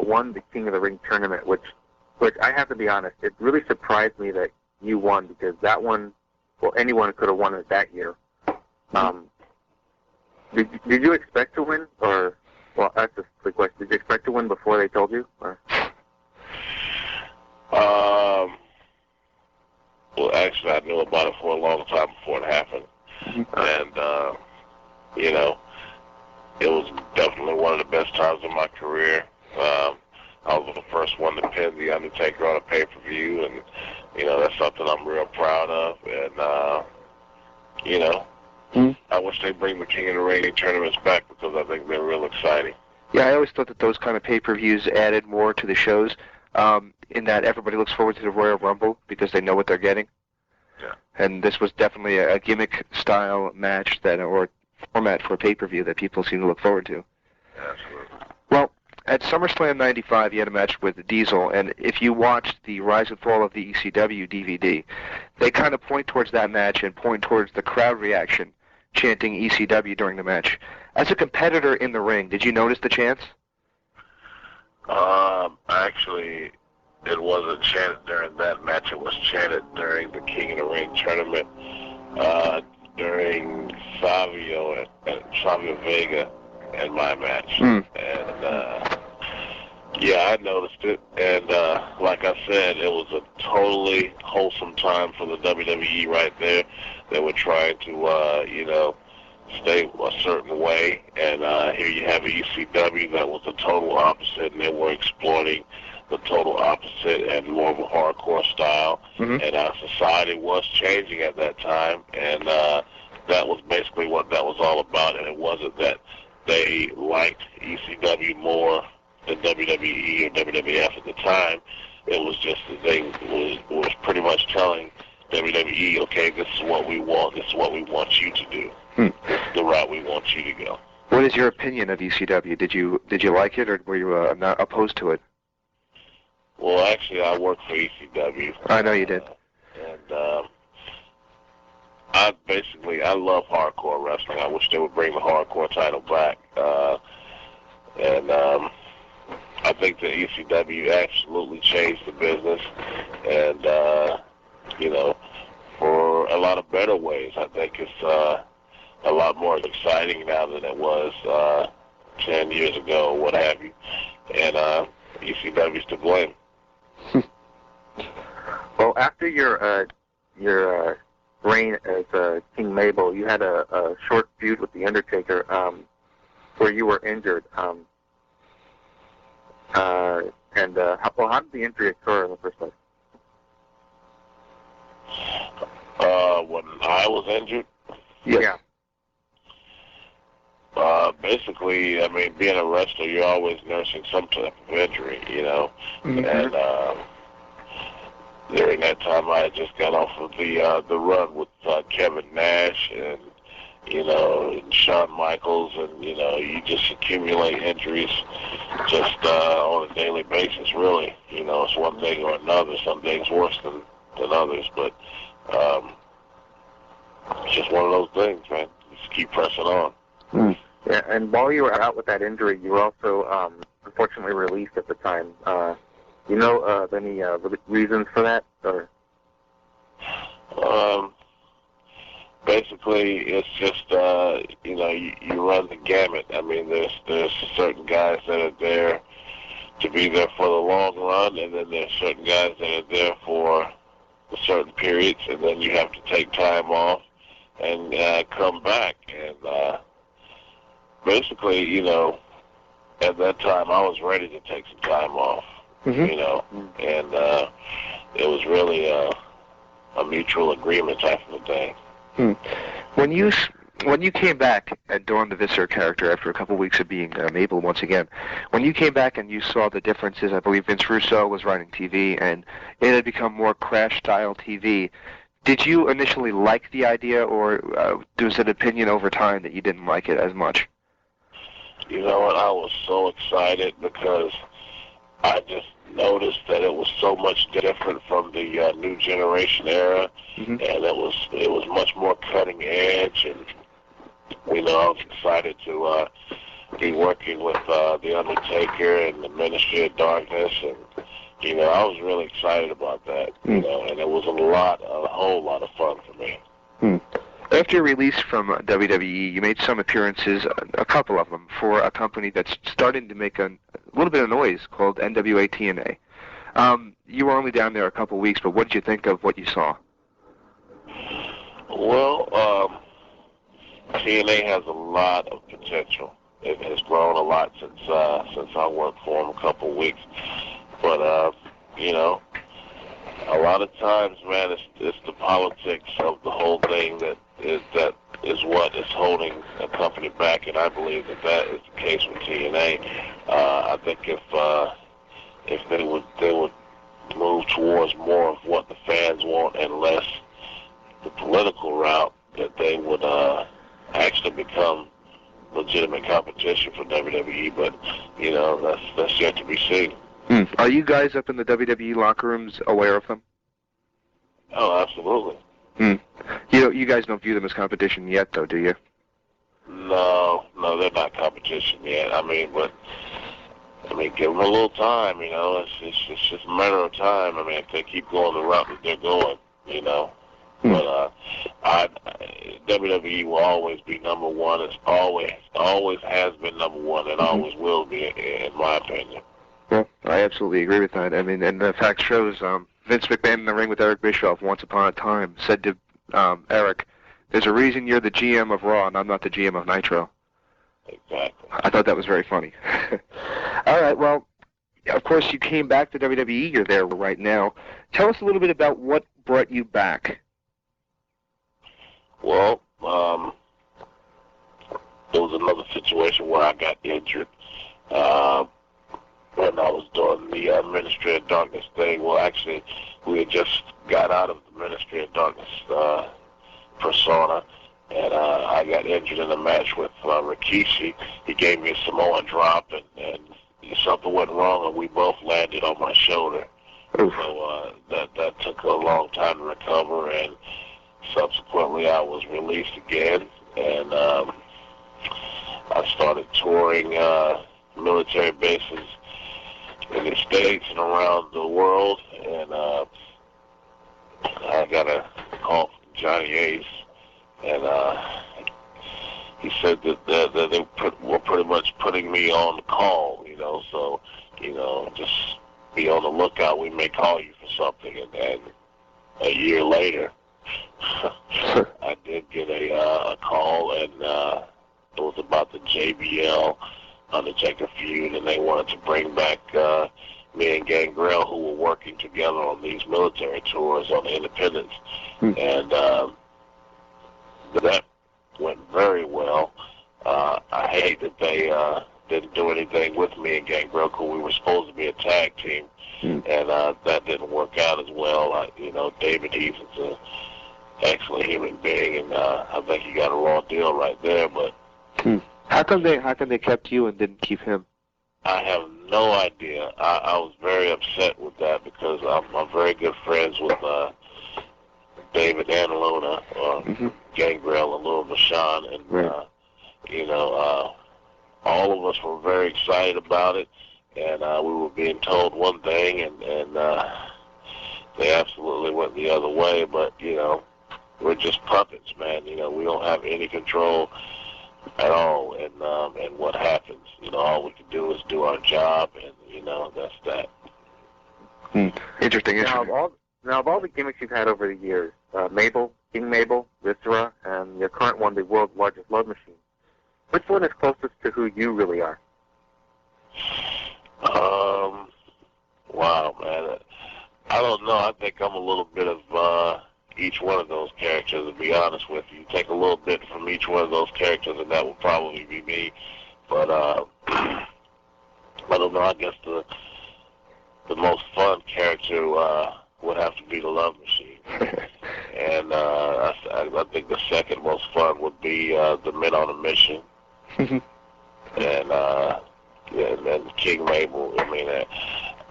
won the King of the Ring tournament, which I have to be honest, it really surprised me that you won, because that one, well, anyone could have won it that year. Did you expect to win, or, well, that's just the question. Did you expect to win before they told you? Or? Well, actually, I knew about it for a long time before it happened, and you know, it was definitely one of the best times of my career. I was the first one to pin The Undertaker on a pay-per-view, and, you know, that's something I'm real proud of. And, you know, I wish they'd bring the King of the Ring tournaments back, because I think they're real exciting. Yeah, I always thought that those kind of pay-per-views added more to the shows, in that everybody looks forward to the Royal Rumble because they know what they're getting. Yeah. And this was definitely a gimmick-style match or format for a pay-per-view that people seem to look forward to. Absolutely. Well, at SummerSlam 95, you had a match with Diesel, and if you watched the Rise and Fall of the ECW DVD, they kind of point towards that match and point towards the crowd reaction, chanting ECW during the match. As a competitor in the ring, did you notice the chants? Actually, it wasn't chanted during that match. It was chanted during the King of the Ring tournament, during Savio Vega and my match. And, yeah, I noticed it. And, like I said, it was a totally wholesome time for the WWE right there. They were trying to, you know, stay a certain way. And here you have ECW that was the total opposite, and they were exploiting the total opposite and more of a hardcore style. And our society was changing at that time, and that was basically what that was all about. And it wasn't that they liked ECW more than WWE or WWF at the time. It was just that they was pretty much telling WWE, okay, this is what we want. This is what we want you to do. This is the route we want you to go. What is your opinion of ECW? Did you like it, or were you not opposed to it? Well, actually, I worked for ECW. I know you did. I love hardcore wrestling. I wish they would bring the hardcore title back. I think the ECW absolutely changed the business, and for a lot of better ways. I think it's a lot more exciting now than it was 10 years ago, or what have you. And ECW's to blame. Well, after your reign as King Mabel, you had a short feud with The Undertaker where you were injured. How did the injury occur in the first place? When I was injured? Yeah. Basically, I mean, being a wrestler, you're always nursing some type of injury, you know. Mm-hmm. And during that time, I had just got off of the run with Kevin Nash and, and Shawn Michaels, and, you just accumulate injuries just on a daily basis, really. It's one thing or another. Some days worse than others, but it's just one of those things, man. Just keep pressing on. Mm. Yeah, and while you were out with that injury, you were also unfortunately released at the time. Any reasons for that? Or? Basically, it's just, you run the gamut. I mean, there's certain guys that are there to be there for the long run, and then there's certain guys that are there for certain periods, and then you have to take time off and come back. And basically, at that time, I was ready to take some time off, and it was really a mutual agreement type of a thing. When you came back and donned the Viscera character after a couple of weeks of being Mabel once again, when you came back and you saw the differences, I believe Vince Russo was writing TV, and it had become more Crash-style TV. Did you initially like the idea, or there was an opinion over time that you didn't like it as much? You know what? I was so excited because I just noticed that it was so much different from the new generation era, and it was much more cutting edge, and I was excited to be working with the Undertaker and the Ministry of Darkness, and I was really excited about that, and it was a whole lot of fun for me. After your release from WWE, you made some appearances, a couple of them, for a company that's starting to make a little bit of noise called NWA TNA. You were only down there a couple of weeks, but what did you think of what you saw? Well, TNA has a lot of potential. It has grown a lot since I worked for them a couple of weeks. But, a lot of times, man, it's the politics of the whole thing that is what is holding a company back, and I believe that is the case with TNA. I think if they would move towards more of what the fans want and less the political route, that they would actually become legitimate competition for WWE. But that's yet to be seen. Are you guys up in the WWE locker rooms aware of them? Oh, absolutely. You guys don't view them as competition yet, though, do you? No, they're not competition yet. Give them a little time, It's just a matter of time. If they keep going the route that they're going, But WWE will always be number one. It's always has been number one, and always will be, in my opinion. Well, I absolutely agree with that. And the fact shows, Vince McMahon in the ring with Eric Bischoff once upon a time said to Eric, "There's a reason you're the GM of Raw and I'm not the GM of Nitro." Exactly. I thought that was very funny. All right, well, of course you came back to WWE. You're there right now. Tell us a little bit about what brought you back. Well, there was another situation where I got injured. When I was doing the Ministry of Darkness thing. Well, actually, we had just got out of the Ministry of Darkness persona, and I got injured in a match with Rikishi. He gave me a Samoan drop, and something went wrong, and we both landed on my shoulder. Oof. So that took a long time to recover, and subsequently I was released again, and I started touring military bases in the States and around the world, and I got a call from Johnny Ace, and he said that they were pretty much putting me on the call, so, just be on the lookout. We may call you for something, and a year later, I did get a call, and it was about the JBL Undertaker feud, and they wanted to bring back me and Gangrel, who were working together on these military tours on the Independence, and that went very well. I hate that they didn't do anything with me and Gangrel, because we were supposed to be a tag team, and that didn't work out as well. David Heath is an excellent human being, and I think he got a raw deal right there, but How come they kept you and didn't keep him? I have no idea. I was very upset with that, because I'm very good friends with David and Luna, Gangrel and Luna Vachon, and right. all of us were very excited about it, and we were being told one thing, and they absolutely went the other way. But we're just puppets, man. We don't have any control at all, and what happens. All we can do is do our job, and that's that. Interesting. Now, of all the gimmicks you've had over the years, Mabel, King Mabel, Viscera, and your current one, the world's largest love machine, which one is closest to who you really are? Wow, man. I don't know. I think I'm a little bit of each one of those characters, to be honest with you. Take a little bit from each one of those characters, and that would probably be me. But I don't know. I guess the most fun character would have to be the Love Machine, and I think the second most fun would be the Men on a Mission, and then King Mabel. I mean,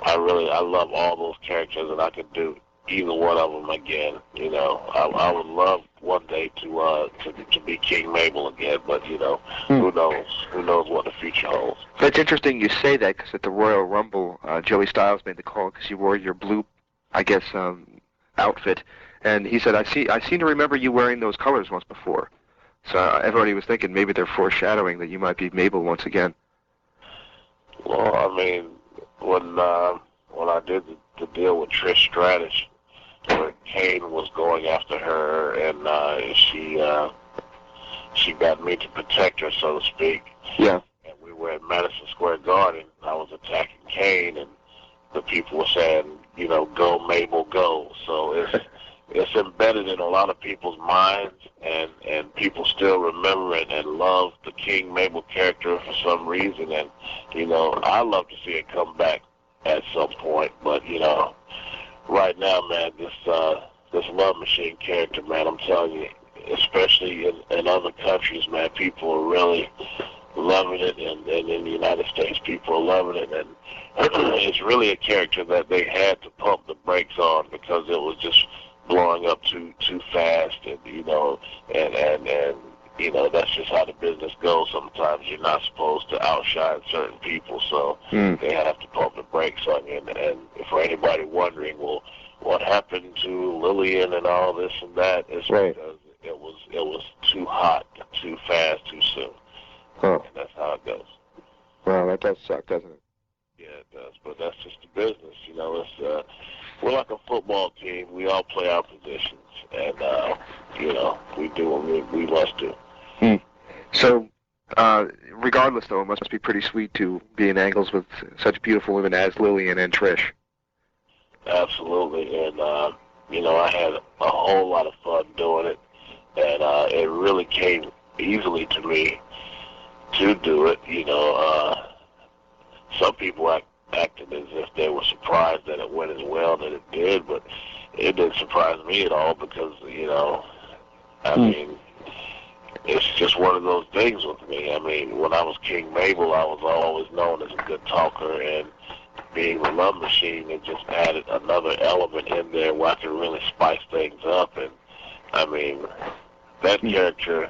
I love all those characters, and I could do either one of them again. I would love one day to be King Mabel again, but who knows? Who knows what the future holds? It's interesting you say that, because at the Royal Rumble, Joey Styles made the call because you wore your blue, I guess, outfit, and he said, I seem to remember you wearing those colors once before. So everybody was thinking maybe they're foreshadowing that you might be Mabel once again. Well, I mean, when I did the deal with Trish Stratus, where Kane was going after her, and she got me to protect her, so to speak. Yeah. And we were at Madison Square Garden. I was attacking Kane, and the people were saying, go Mabel, go. So it's embedded in a lot of people's minds, and people still remember it and love the King Mabel character for some reason. And I love to see it come back at some point, but right now, man, this Love Machine character, man, I'm telling you, especially in other countries, man, people are really loving it, and in the United States, people are loving it, and it's really a character that they had to pump the brakes on, because it was just blowing up too fast, and that's just how the business goes. Sometimes you're not supposed to outshine certain people, so they have to pump the brakes on you. And for anybody wondering, well, what happened to Lilian and all this and that, it's right. Because it was too hot, too fast, too soon. Huh. And that's how it goes. Well, that does suck, doesn't it? Yeah, it does. But that's just the business. It's we're like a football team. We all play our positions, and we do what we must do. So, regardless, though, it must be pretty sweet to be in angles with such beautiful women as Lilian and Trish. Absolutely, and I had a whole lot of fun doing it, and it really came easily to me to do it. Some people acted as if they were surprised that it went as well that it did, but it didn't surprise me at all because, I mean, it's just one of those things with me. I mean, when I was King Mabel, I was always known as a good talker, and being the Love Machine, it just added another element in there where I could really spice things up. And, I mean, that character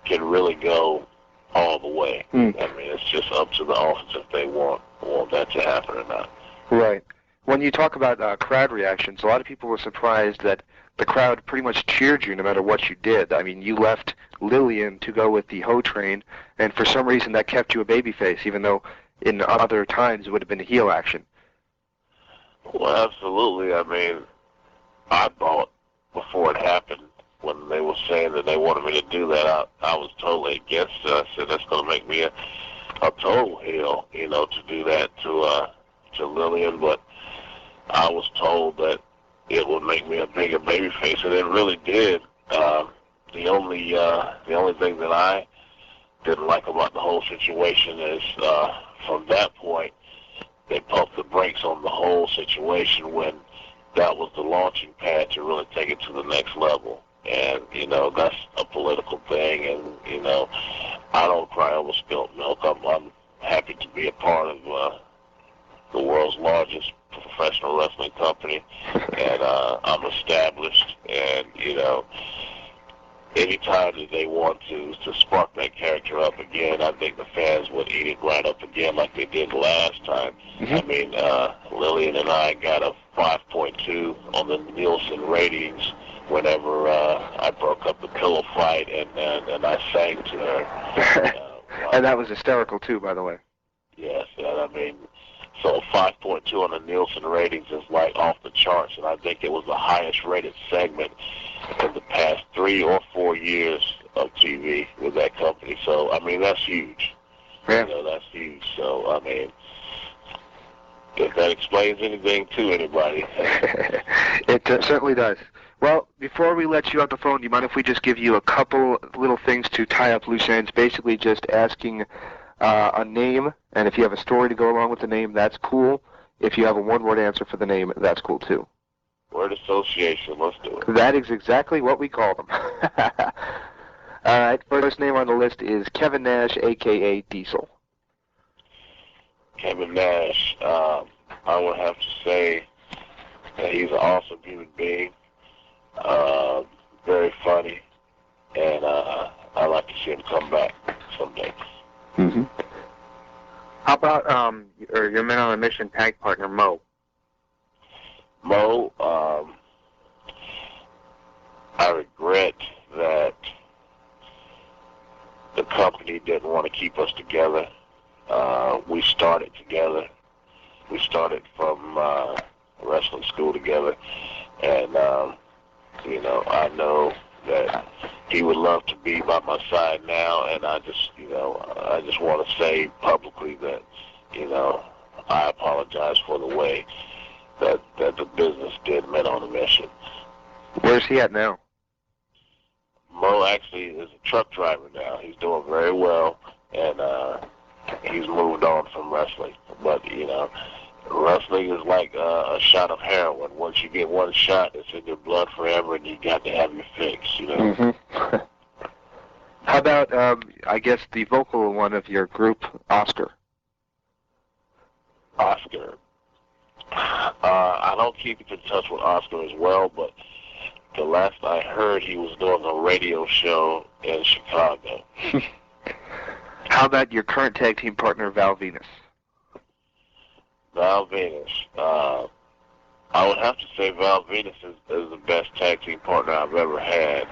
can really go all the way. I mean, it's just up to the audience if they want that to happen or not. Right. When you talk about crowd reactions, a lot of people were surprised that the crowd pretty much cheered you no matter what you did. I mean, you left Lilian to go with the Ho Train, and for some reason that kept you a babyface, even though in other times it would have been a heel action. Well, absolutely. I mean, I thought before it happened, when they were saying that they wanted me to do that, I was totally against it. I said, that's going to make me a total heel, to do that to Lilian, but I was told that it would make me a bigger babyface, and it really did. The only thing that I didn't like about the whole situation is from that point they pumped the brakes on the whole situation when that was the launching pad to really take it to the next level. And that's a political thing, and I don't cry over spilt milk. I'm happy to be a part of the world's largest professional wrestling company, and I'm established, and anytime that they want to spark that character up again, I think the fans would eat it right up again like they did last time. I mean, Lilian and I got a 5.2 on the Nielsen ratings whenever I broke up the pillow fight, and I sang to her. And that was hysterical too, by the way. Yes, and I mean, so 5.2 on the Nielsen ratings is like off the charts, and I think it was the highest rated segment in the past 3 or 4 years of TV with that company. So, I mean, that's huge. Yeah. That's huge. So, I mean, if that explains anything to anybody. It certainly does. Well, before we let you off the phone, do you mind if we just give you a couple little things to tie up loose ends, basically just asking a name, and if you have a story to go along with the name, that's cool. If you have a one-word answer for the name, that's cool too. Word association, let's do it. That is exactly what we call them. All right, first name on the list is Kevin Nash, a.k.a. Diesel. Kevin Nash, I would have to say that he's an awesome human being, very funny, and I'd like to see him come back someday. Mm-hmm. How about your Men on a Mission tag partner, Mo? Mo, I regret that the company didn't want to keep us together. We started together. We started from wrestling school together, and I know that he would love to be by my side now, and I just want to say publicly that, I apologize for the way that the business did Men on a Mission. Where's he at now? Mo actually is a truck driver now. He's doing very well, and he's moved on from wrestling. But, wrestling is like a shot of heroin. Once you get one shot, it's in your blood forever, and you got to have your fix, Mm-hmm. How about, I guess, the vocal one of your group, Oscar? Oscar. I don't keep in touch with Oscar as well, but the last I heard, he was doing a radio show in Chicago. How about your current tag team partner, Val Venus? Val Venus. I would have to say Val Venus is the best tag team partner I've ever had.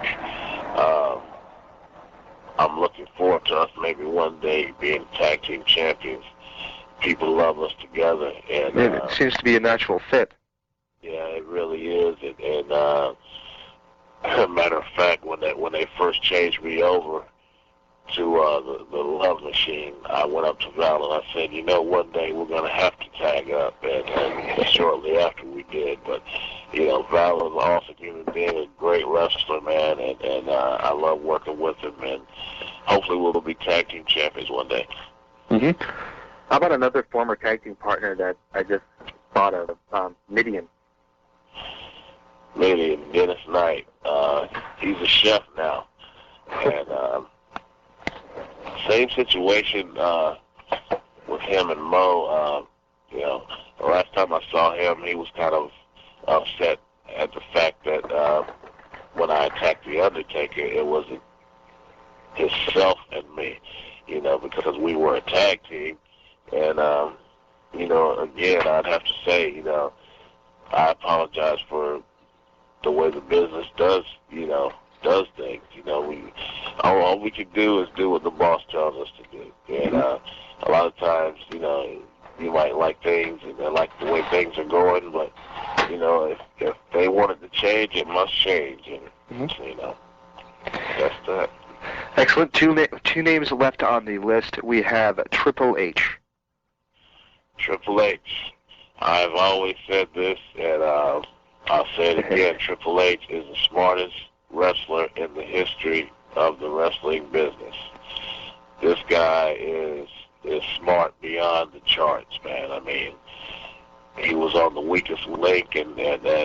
I'm looking forward to us maybe one day being tag team champions. People love us together, and it seems to be a natural fit. Yeah, it really is. And matter of fact, when they first changed me over to the Love Machine, I went up to Val and I said, one day we're going to have to tag up, and shortly after we did. But Val is an awesome human being, a great wrestler, man, and I love working with him, and hopefully we'll be tag team champions one day. Mm-hmm. How about another former tag team partner that I just thought of, Midian? lady, Dennis Knight. He's a chef now. And same situation with him and Mo. You know, the last time I saw him, he was kind of upset at the fact that when I attacked The Undertaker, it wasn't himself and me, you know, because we were a tag team. And, you know, again, I'd have to say, you know, I apologize for the way the business does things. You know, all we can do is do what the boss tells us to do. And a lot of times, you know, you might like things and they like the way things are going, but, you know, if they want it to change, it must change. And, you know, that's that. Excellent. Two names left on the list. We have Triple H. Triple H. I've always said this, and I'll say it again. Triple H is the smartest wrestler in the history of the wrestling business. This guy is smart beyond the charts, man. I mean, he was on the weakest link, and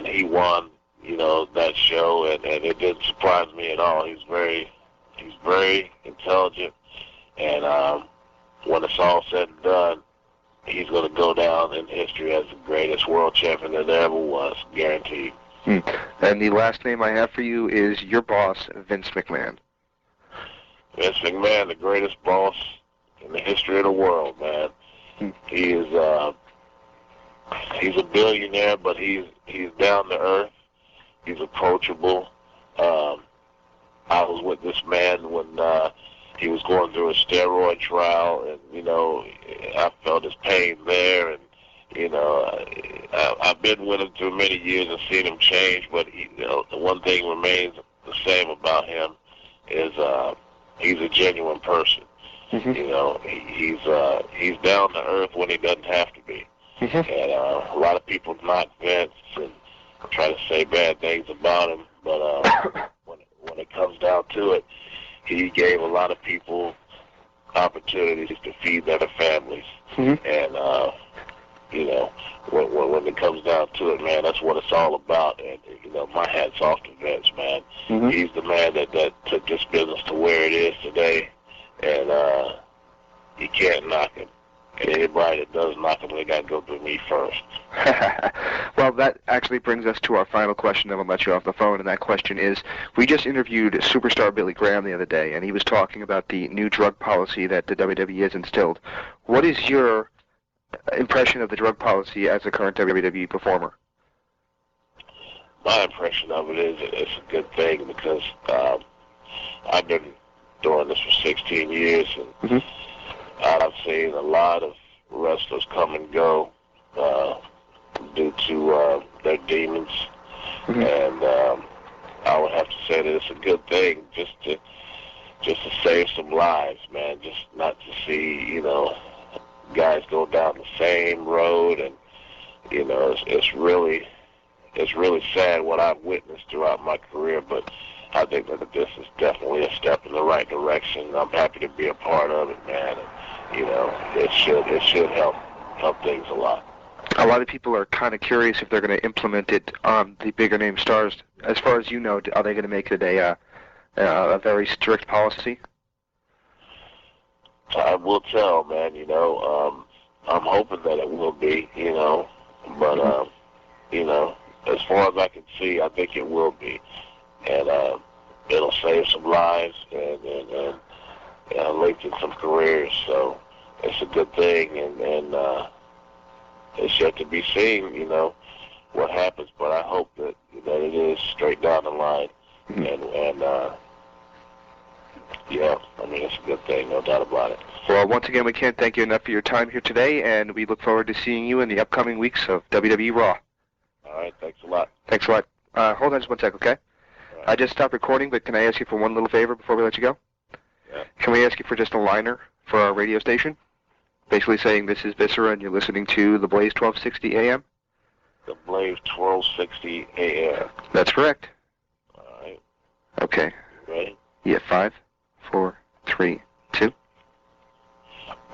he won, you know, that show, and it didn't surprise me at all. He's very intelligent, and when it's all said and done, he's going to go down in history as the greatest world champion that there ever was, guaranteed. And the last name I have for you is your boss, Vince McMahon. Vince McMahon, the greatest boss in the history of the world, man. He is he's a billionaire, but he's down to earth. He's approachable. I was with this man when he was going through a steroid trial, and, you know, I felt his pain there, and, you know, I've been with him through many years and seen him change, but, you know, the one thing remains the same about him is he's a genuine person. You know, he's down to earth when he doesn't have to be. And a lot of people knock Vince and try to say bad things about him, but when it comes down to it, he gave a lot of people opportunities to feed their families. And, you know, when it comes down to it, man, that's what it's all about. And, you know, my hat's off to Vince, man. He's the man that took this business to where it is today. And you can't knock him. And anybody that does knock him, they got to go through me first. Well, that actually brings us to our final question, then we'll let you off the phone, and that question is, we just interviewed superstar Billy Graham the other day, and he was talking about the new drug policy that the WWE has instilled. What is your impression of the drug policy as a current WWE performer? My impression of it is it's a good thing because I've been doing this for 16 years, and I've seen a lot of wrestlers come and go due to their demons, and I would have to say that it's a good thing just to save some lives, man. Just not to see, you know, guys go down the same road, and, you know, it's really sad what I've witnessed throughout my career, but I think that this is definitely a step in the right direction. I'm happy to be a part of it, man. And, you know, it should help things a lot. A lot of people are kind of curious if they're going to implement it on the bigger name stars. As far as you know, are they going to make it a very strict policy? Time will tell, man. You know, I'm hoping that it will be, you know, but you know, as far as I can see, I think it will be, and it'll save some lives and lengthen some careers. So it's a good thing, and it's yet to be seen, you know, what happens. But I hope that it is straight down the line, and yeah, I mean, it's a good thing, no doubt about it. Well, once again, we can't thank you enough for your time here today, and we look forward to seeing you in the upcoming weeks of WWE Raw. All right, thanks a lot. Thanks a lot. Hold on just 1 sec, okay? Right. I just stopped recording, but can I ask you for one little favor before we let you go? Yeah. Can we ask you for just a liner for our radio station? Basically saying this is Viscera and you're listening to The Blaze 1260 AM? The Blaze 1260 AM. That's correct. All right. Okay. You ready? Yeah, 5, 4, 3, 2.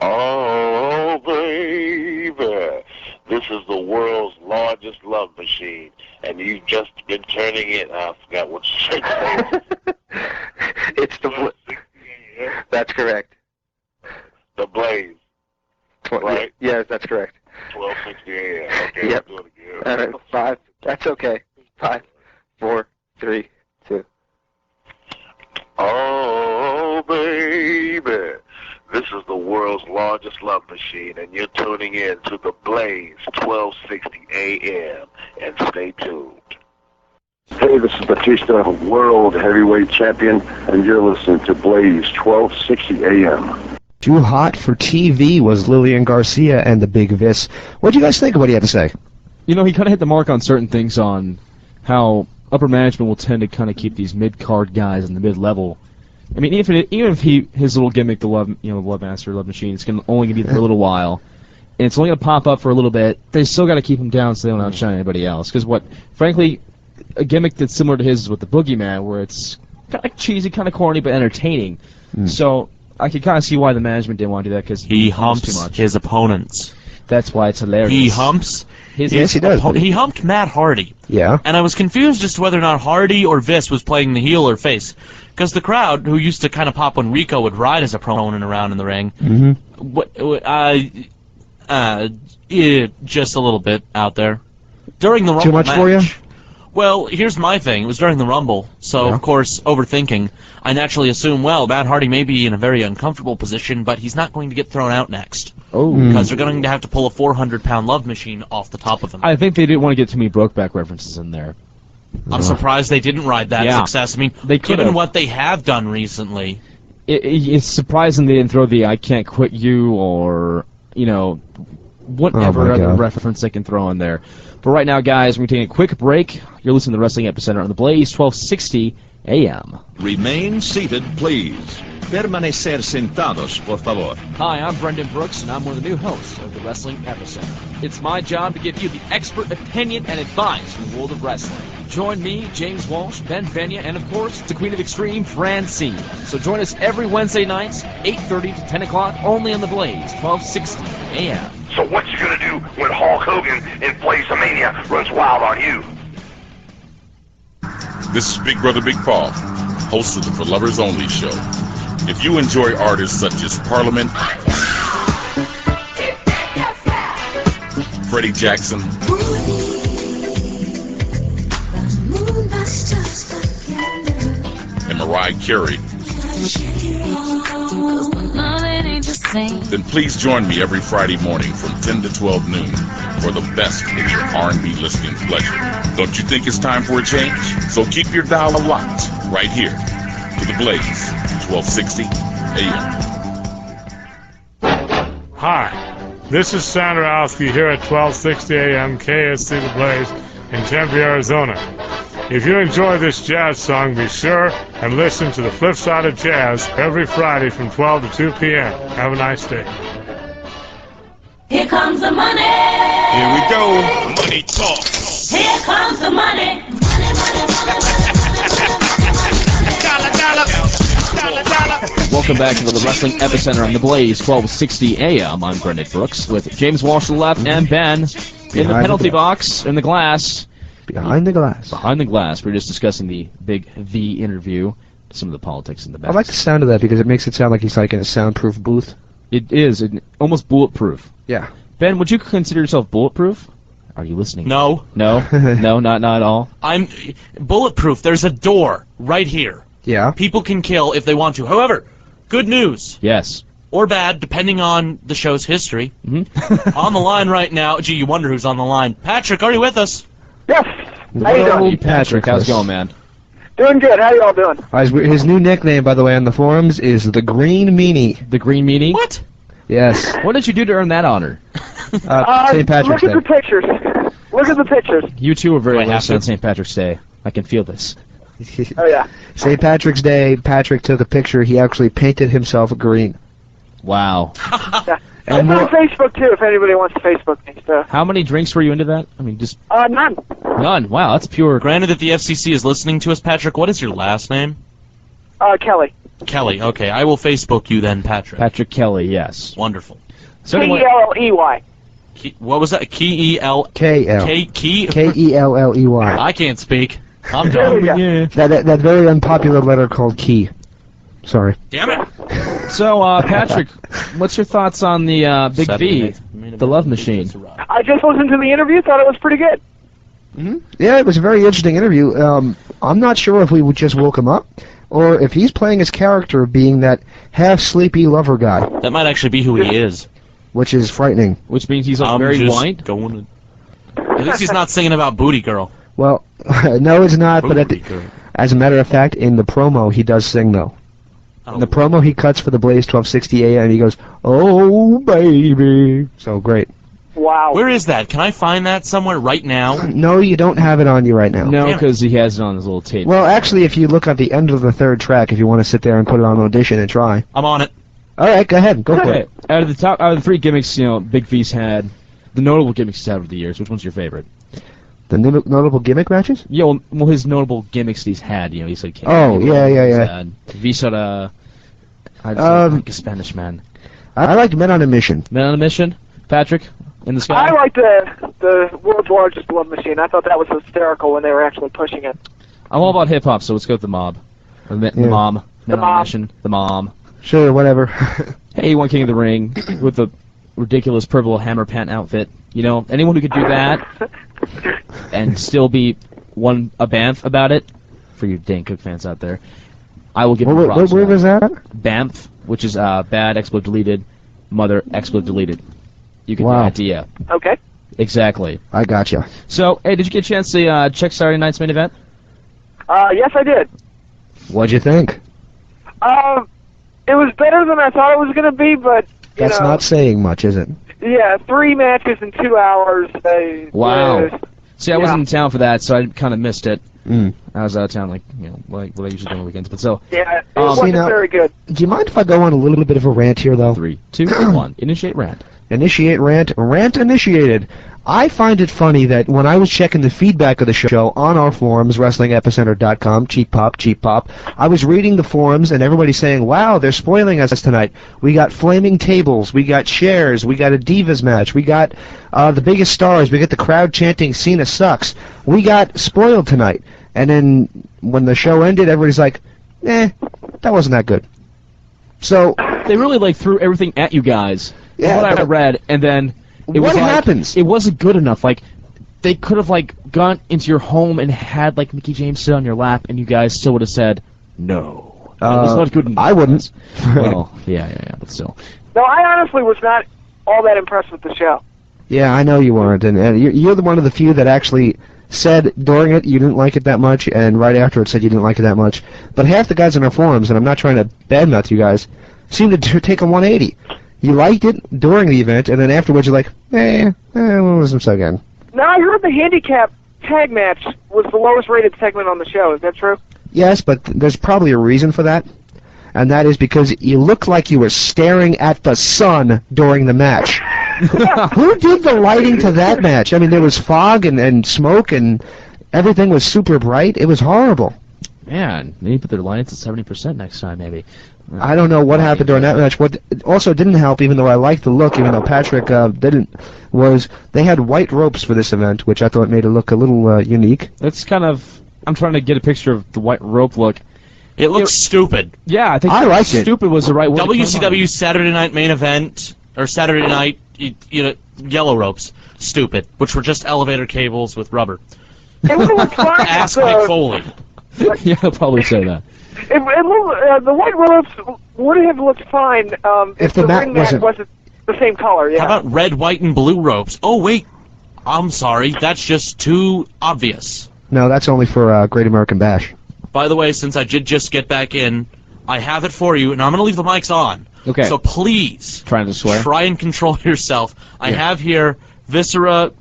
Oh, baby, This is the world's largest love machine, and you've just been turning it. I forgot what you said. It's the... That's correct. The Blaze. Right? Yes, that's correct. 1260 a.m. Okay, Yep. I'm doing it again. 5. That's okay. 5, 4, 3, 2. Oh, baby. This is the world's largest love machine, and you're tuning in to The Blaze, 1260 a.m. And stay tuned. Hey, this is Batista, World Heavyweight Champion, and you're listening to Blaze, 1260 a.m. Too hot for TV was Lilian Garcia and the Big Vis. What do you guys think of what he had to say? You know, he kind of hit the mark on certain things on how upper management will tend to kind of keep these mid-card guys in the mid-level. I mean, even if his little gimmick, the Love Master, Love Machine, it's only going to be for a little while, and it's only going to pop up for a little bit, they still got to keep him down so they don't outshine anybody else. Because frankly, a gimmick that's similar to his is with the Boogeyman, where it's kind of cheesy, kind of corny, but entertaining. So I can kind of see why the management didn't want to do that, because He humps too much. his opponents. That's why it's hilarious. He humps. Yes, he does. He humped Matt Hardy. Yeah. And I was confused as to whether or not Hardy or Vis was playing the heel or face. Because the crowd, who used to kind of pop when Rico would ride his opponent around in the ring, just a little bit out there. During the Rumble Too much match, for you? Well, here's my thing. It was during the Rumble, so, of course, overthinking. I naturally assume, well, Matt Hardy may be in a very uncomfortable position, but he's not going to get thrown out next. Oh. Because they're going to have to pull a 400-pound love machine off the top of him. I think they didn't want to get too many Brokeback references in there. I'm surprised they didn't ride that success. I mean, given what they have done recently... It's surprising they didn't throw the I can't quit you or, whatever other reference they can throw in there. But right now, guys, we're taking a quick break. You're listening to the Wrestling Epicenter on the Blaze, 1260 a.m. Remain seated, please. Permanecer sentados, por favor. Hi, I'm Brendan Brooks, and I'm one of the new hosts of the Wrestling Epicenter. It's my job to give you the expert opinion and advice in the world of wrestling. Join me, James Walsh, Ben Venya, and of course, the Queen of Extreme, Francine. So join us every Wednesday nights, 8:30 to 10 o'clock, only on the Blaze, 1260 a.m. So what you gonna do when Hulk Hogan in Blaze-a-Mania runs wild on you? This is Big Brother Big Paul, host of the For Lovers Only show. If you enjoy artists such as Parliament, Freddie Jackson, and Mariah Carey, then please join me every Friday morning from 10 to 12 noon for the best in your R&B listening pleasure. Don't you think it's time for a change? So keep your dial locked right here to the Blaze, 1260 AM. Hi, this is Sandrowski here at 1260 AM KSC The Blaze in Tempe, Arizona. If you enjoy this jazz song, be sure and listen to the Flip Side of Jazz every Friday from 12 to 2 p.m. Have a nice day. Here comes the money. Here we go. Money talk. Here comes the money. Welcome back to the Wrestling Epicenter on the Blaze, 1260 a.m. I'm Brendan Brooks with James Walsh to the left and Ben in the penalty box in the glass. Behind the glass. Behind the glass. We were just discussing the Big V interview, some of the politics in the back. I like the sound of that because it makes it sound like he's like in a soundproof booth. It is almost bulletproof. Yeah. Ben, would you consider yourself bulletproof? Are you listening? No. No? No, not at all? I'm bulletproof. There's a door right here. Yeah. People can kill if they want to. However, good news. Yes. Or bad, depending on the show's history. On the line right now. Gee, you wonder who's on the line. Patrick, are you with us? Yes. How you doing? Patrick, how's it going, man? Doing good. How y'all doing? His new nickname, by the way, on the forums is the Green Meanie. The Green Meanie? What? Yes. What did you do to earn that honor? St. Patrick's Look Day. at the pictures. Look at the pictures. You two are very happy on St. Patrick's Day. I can feel this. Oh, yeah. St. Patrick's Day, Patrick took a picture. He actually painted himself green. Wow. Yeah. I'm on Facebook, too, if anybody wants to Facebook me. So. How many drinks were you into that? I mean, just... None. None. Wow, that's pure... Granted that the FCC is listening to us, Patrick, what is your last name? Kelly. Kelly, okay. I will Facebook you then, Patrick. Patrick Kelly, yes. Wonderful. So anyway, K-E-L-L-E-Y. What was that? K-E-L... K-L. Key? K-E-L-L-E-Y. I can't speak. I'm done. Yeah. That very unpopular letter called key. Sorry. Damn it. So, Patrick, what's your thoughts on the Big V, the Love Machine? I just listened to the interview, thought it was pretty good. Yeah, it was a very interesting interview. I'm not sure if we would just woke him up, or if he's playing his character of being that half-sleepy lover guy. That might actually be who he is. Which is frightening. Which means he's like very white? At least he's not singing about booty girl. Well, no, it's not, but as a matter of fact, in the promo, he does sing, though. In the promo he cuts for the Blaze 1260 AM, he goes, "Oh, baby." So great. Wow. Where is that? Can I find that somewhere right now? No, you don't have it on you right now. No, because he has it on his little tape. Well, actually, if you look at the end of the third track, if you want to sit there and put it on audition and try. I'm on it. All right, go ahead. Go for it. Out of the three gimmicks, Big V's had, the notable gimmicks he's had over the years, which one's your favorite? The notable gimmick matches? Yeah, well, his notable gimmicks he's had, he's like... Oh, yeah. Viscera... like a Spanish man. I liked Men on a Mission. Men on a Mission? Patrick? In the sky? I like the world's largest love machine. I thought that was hysterical when they were actually pushing it. I'm all about hip-hop, so let's go with the mob. The mom. Men on a Mission. The mom. Sure, whatever. Hey, he won King of the Ring with the ridiculous purple hammer pant outfit. Anyone who could do that and still be a Banff about it, for you Dane Cook fans out there, I will give him props. Where was that? Banff, which is bad, expletive deleted, mother, expletive deleted. You get the idea. Okay. Exactly. I gotcha. So, hey, did you get a chance to check Saturday night's main event? Yes, I did. What'd you think? It was better than I thought it was going to be, but, That's not saying much, is it? Yeah, 3 matches in 2 hours. Wow. See, I wasn't in town for that, so I kind of missed it. I was out of town, like what I usually do on the weekends. But so, yeah, it wasn't very good. Do you mind if I go on a little bit of a rant here, though? 3, 2, 1. Initiate rant. Initiate rant. Rant initiated. I find it funny that when I was checking the feedback of the show on our forums, WrestlingEpicenter.com, cheap pop, I was reading the forums and everybody saying, wow, they're spoiling us tonight. We got flaming tables, we got chairs, we got a Divas match, we got the biggest stars, we got the crowd chanting Cena sucks. We got spoiled tonight. And then when the show ended, everybody's like, that wasn't that good. So they really threw everything at you guys. Yeah, what I read, and then what happens? It wasn't good enough. They could have gone into your home and had Mickey James sit on your lap, and you guys still would have said no. It was not good enough. I wouldn't. Well, yeah, but still. No, I honestly was not all that impressed with the show. Yeah, I know you weren't, and you're one of the few that actually said during it you didn't like it that much, and right after it said you didn't like it that much. But half the guys in our forums, and I'm not trying to badmouth you guys, seem to take a 180. You liked it during the event, and then afterwards you're like, it wasn't so good. Now, I heard the handicap tag match was the lowest rated segment on the show. Is that true? Yes, but there's probably a reason for that, and that is because you looked like you were staring at the sun during the match. Who did the lighting to that match? I mean, there was fog and smoke, and everything was super bright. It was horrible. Man, they need to put their lights at 70% next time, maybe. I don't know what happened during that match. What also didn't help, even though I liked the look, even though Patrick didn't, was they had white ropes for this event, which I thought made it look a little unique. That's kind of... I'm trying to get a picture of the white rope look. It looks stupid. Yeah, I think liked it. Stupid was the right word. WCW Saturday Night Main Event, or Saturday Night, yellow ropes, stupid, which were just elevator cables with rubber. It would have looked fine. Ask Mick Foley. Yeah, I'll probably say that. The white ropes would have looked fine if the ring mat wasn't the same color. Yeah. How about red, white, and blue ropes? Oh, wait. I'm sorry. That's just too obvious. No, that's only for Great American Bash. By the way, since I did just get back in, I have it for you, and I'm going to leave the mics on. Okay. So please, trying to swear. Try and control yourself. I have here Viscera.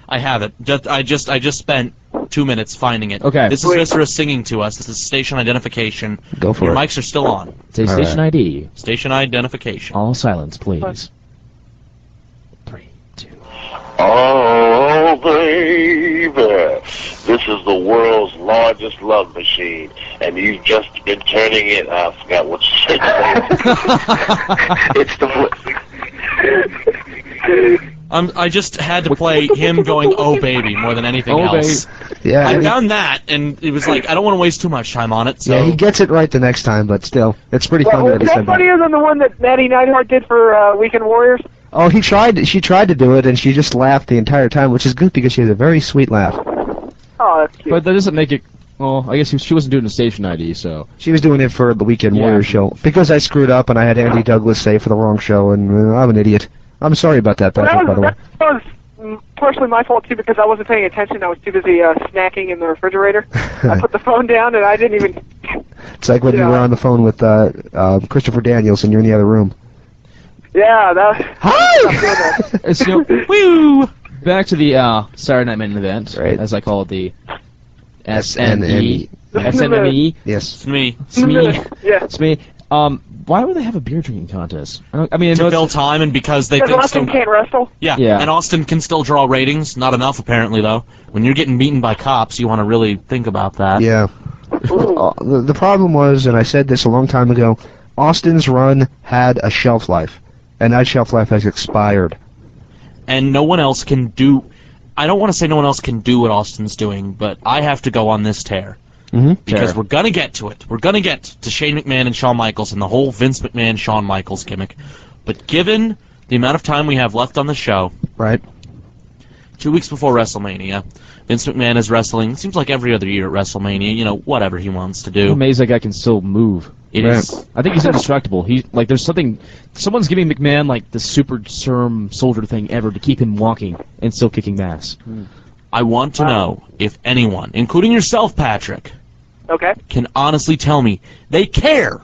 I have it. I just spent 2 minutes finding it. Okay. This is Viscera singing to us. This is station identification. Go for Your it. mics are still on. Say station ID. Station identification. All silence, please. 3, 2. Oh, baby. This is the world's largest love machine, and you've just been turning it. I forgot what you said. It's the I just had to play him going, "Oh baby," more than anything else. Yeah, I found that, and it was like I don't want to waste too much time on it. So. Yeah, he gets it right the next time, but still, it's pretty fun that he Is said that funnier than the one that Maddie Neidhart did for Weekend Warriors? Oh, she tried to do it, and she just laughed the entire time, which is good because she has a very sweet laugh. Oh, that's cute. But that doesn't make it. Well, I guess she wasn't doing the station ID, so. She was doing it for the Weekend Warrior show. Because I screwed up and I had Andy Douglas say for the wrong show, and I'm an idiot. I'm sorry about that, Patrick, by the way. That was partially my fault, too, because I wasn't paying attention. I was too busy snacking in the refrigerator. I put the phone down, and I didn't even... It's like when you were on the phone with Christopher Daniels and you're in the other room. Yeah, that... Hi! Woo! Back to the Saturday Night Main Event, as I call it, the SNME. SNME? Yes. SME. SME. Yeah. SME. Why would they have a beer drinking contest? I mean, to fill time and because they think Austin can't wrestle? Yeah, and Austin can still draw ratings. Not enough, apparently, though. When you're getting beaten by cops, you want to really think about that. Yeah. The problem was, and I said this a long time ago, Austin's run had a shelf life, and that shelf life has expired. And no one else can do... I don't want to say no one else can do what Austin's doing, but I have to go on this tear. Because we're going to get to it. We're going to get to Shane McMahon and Shawn Michaels and the whole Vince McMahon, Shawn Michaels gimmick. But given the amount of time we have left on the show... Right. 2 weeks before WrestleMania, Vince McMahon is wrestling, seems like every other year at WrestleMania, you know, whatever he wants to do. I'm amazed that guy can still move. It is. I think he's indestructible. There's something... Someone's giving McMahon, like, the super serum soldier thing ever to keep him walking and still kicking ass. I want to know if anyone, including yourself, Patrick... Okay. Can honestly tell me they care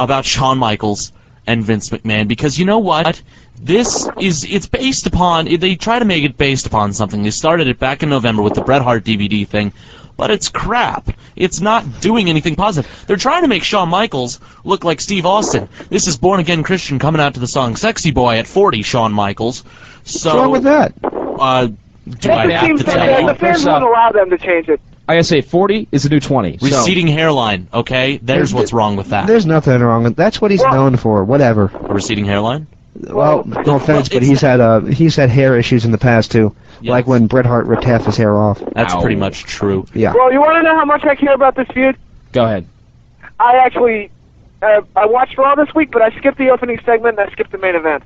about Shawn Michaels and Vince McMahon, because you know what? It's based upon, they try to make it based upon something. They started it back in November with the Bret Hart DVD thing, but it's crap. It's not doing anything positive. They're trying to make Shawn Michaels look like Steve Austin. This is born-again Christian coming out to the song Sexy Boy at 40, Shawn Michaels. So, what's wrong with that? Do I have to tell you? The fans won't allow them to change it. I gotta say, 40 is the new 20. Receding hairline, okay? There's what's wrong with that. There's nothing wrong with that's what he's known for, whatever. A receding hairline? Well, no offense, but he's had hair issues in the past, too. Yes. Like when Bret Hart ripped half his hair off. That's pretty much true. Yeah. Well, you want to know how much I care about this feud? Go ahead. I actually... I watched Raw this week, but I skipped the opening segment and I skipped the main event.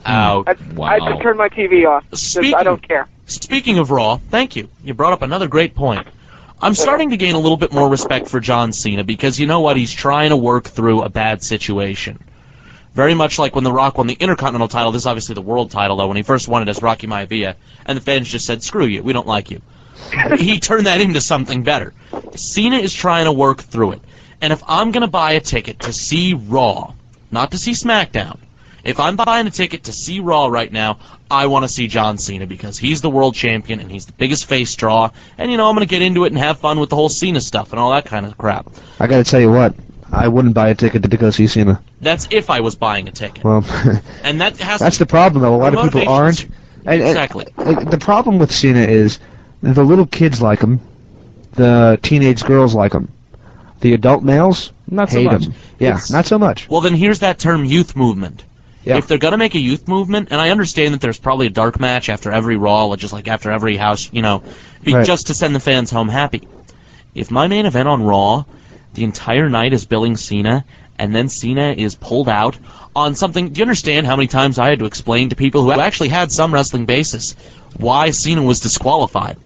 Oh, I just turned my TV off. I don't care. Speaking of Raw, thank you. You brought up another great point. I'm starting to gain a little bit more respect for John Cena because you know what? He's trying to work through a bad situation. Very much like when The Rock won the Intercontinental title. This is obviously the world title, though, when he first won it as Rocky Maivia, and the fans just said, screw you, we don't like you. He turned that into something better. Cena is trying to work through it. And if I'm going to buy a ticket to see Raw, not to see SmackDown, if I'm buying a ticket to see Raw right now, I want to see John Cena because he's the world champion and he's the biggest face draw. And, you know, I'm going to get into it and have fun with the whole Cena stuff and all that kind of crap. I got to tell you what, I wouldn't buy a ticket to go see Cena. That's if I was buying a ticket. Well, and that has that's the problem, though. A lot of people aren't. Exactly. The problem with Cena is the little kids like him, the teenage girls like him, the adult males hate him. Yeah, not so much. Well, then here's that term, youth movement. Yeah. If they're going to make a youth movement, and I understand that there's probably a dark match after every Raw, or just like after every house, you know, just to send the fans home happy. If my main event on Raw, the entire night is billing Cena, and then Cena is pulled out on something, do you understand how many times I had to explain to people who actually had some wrestling basis why Cena was disqualified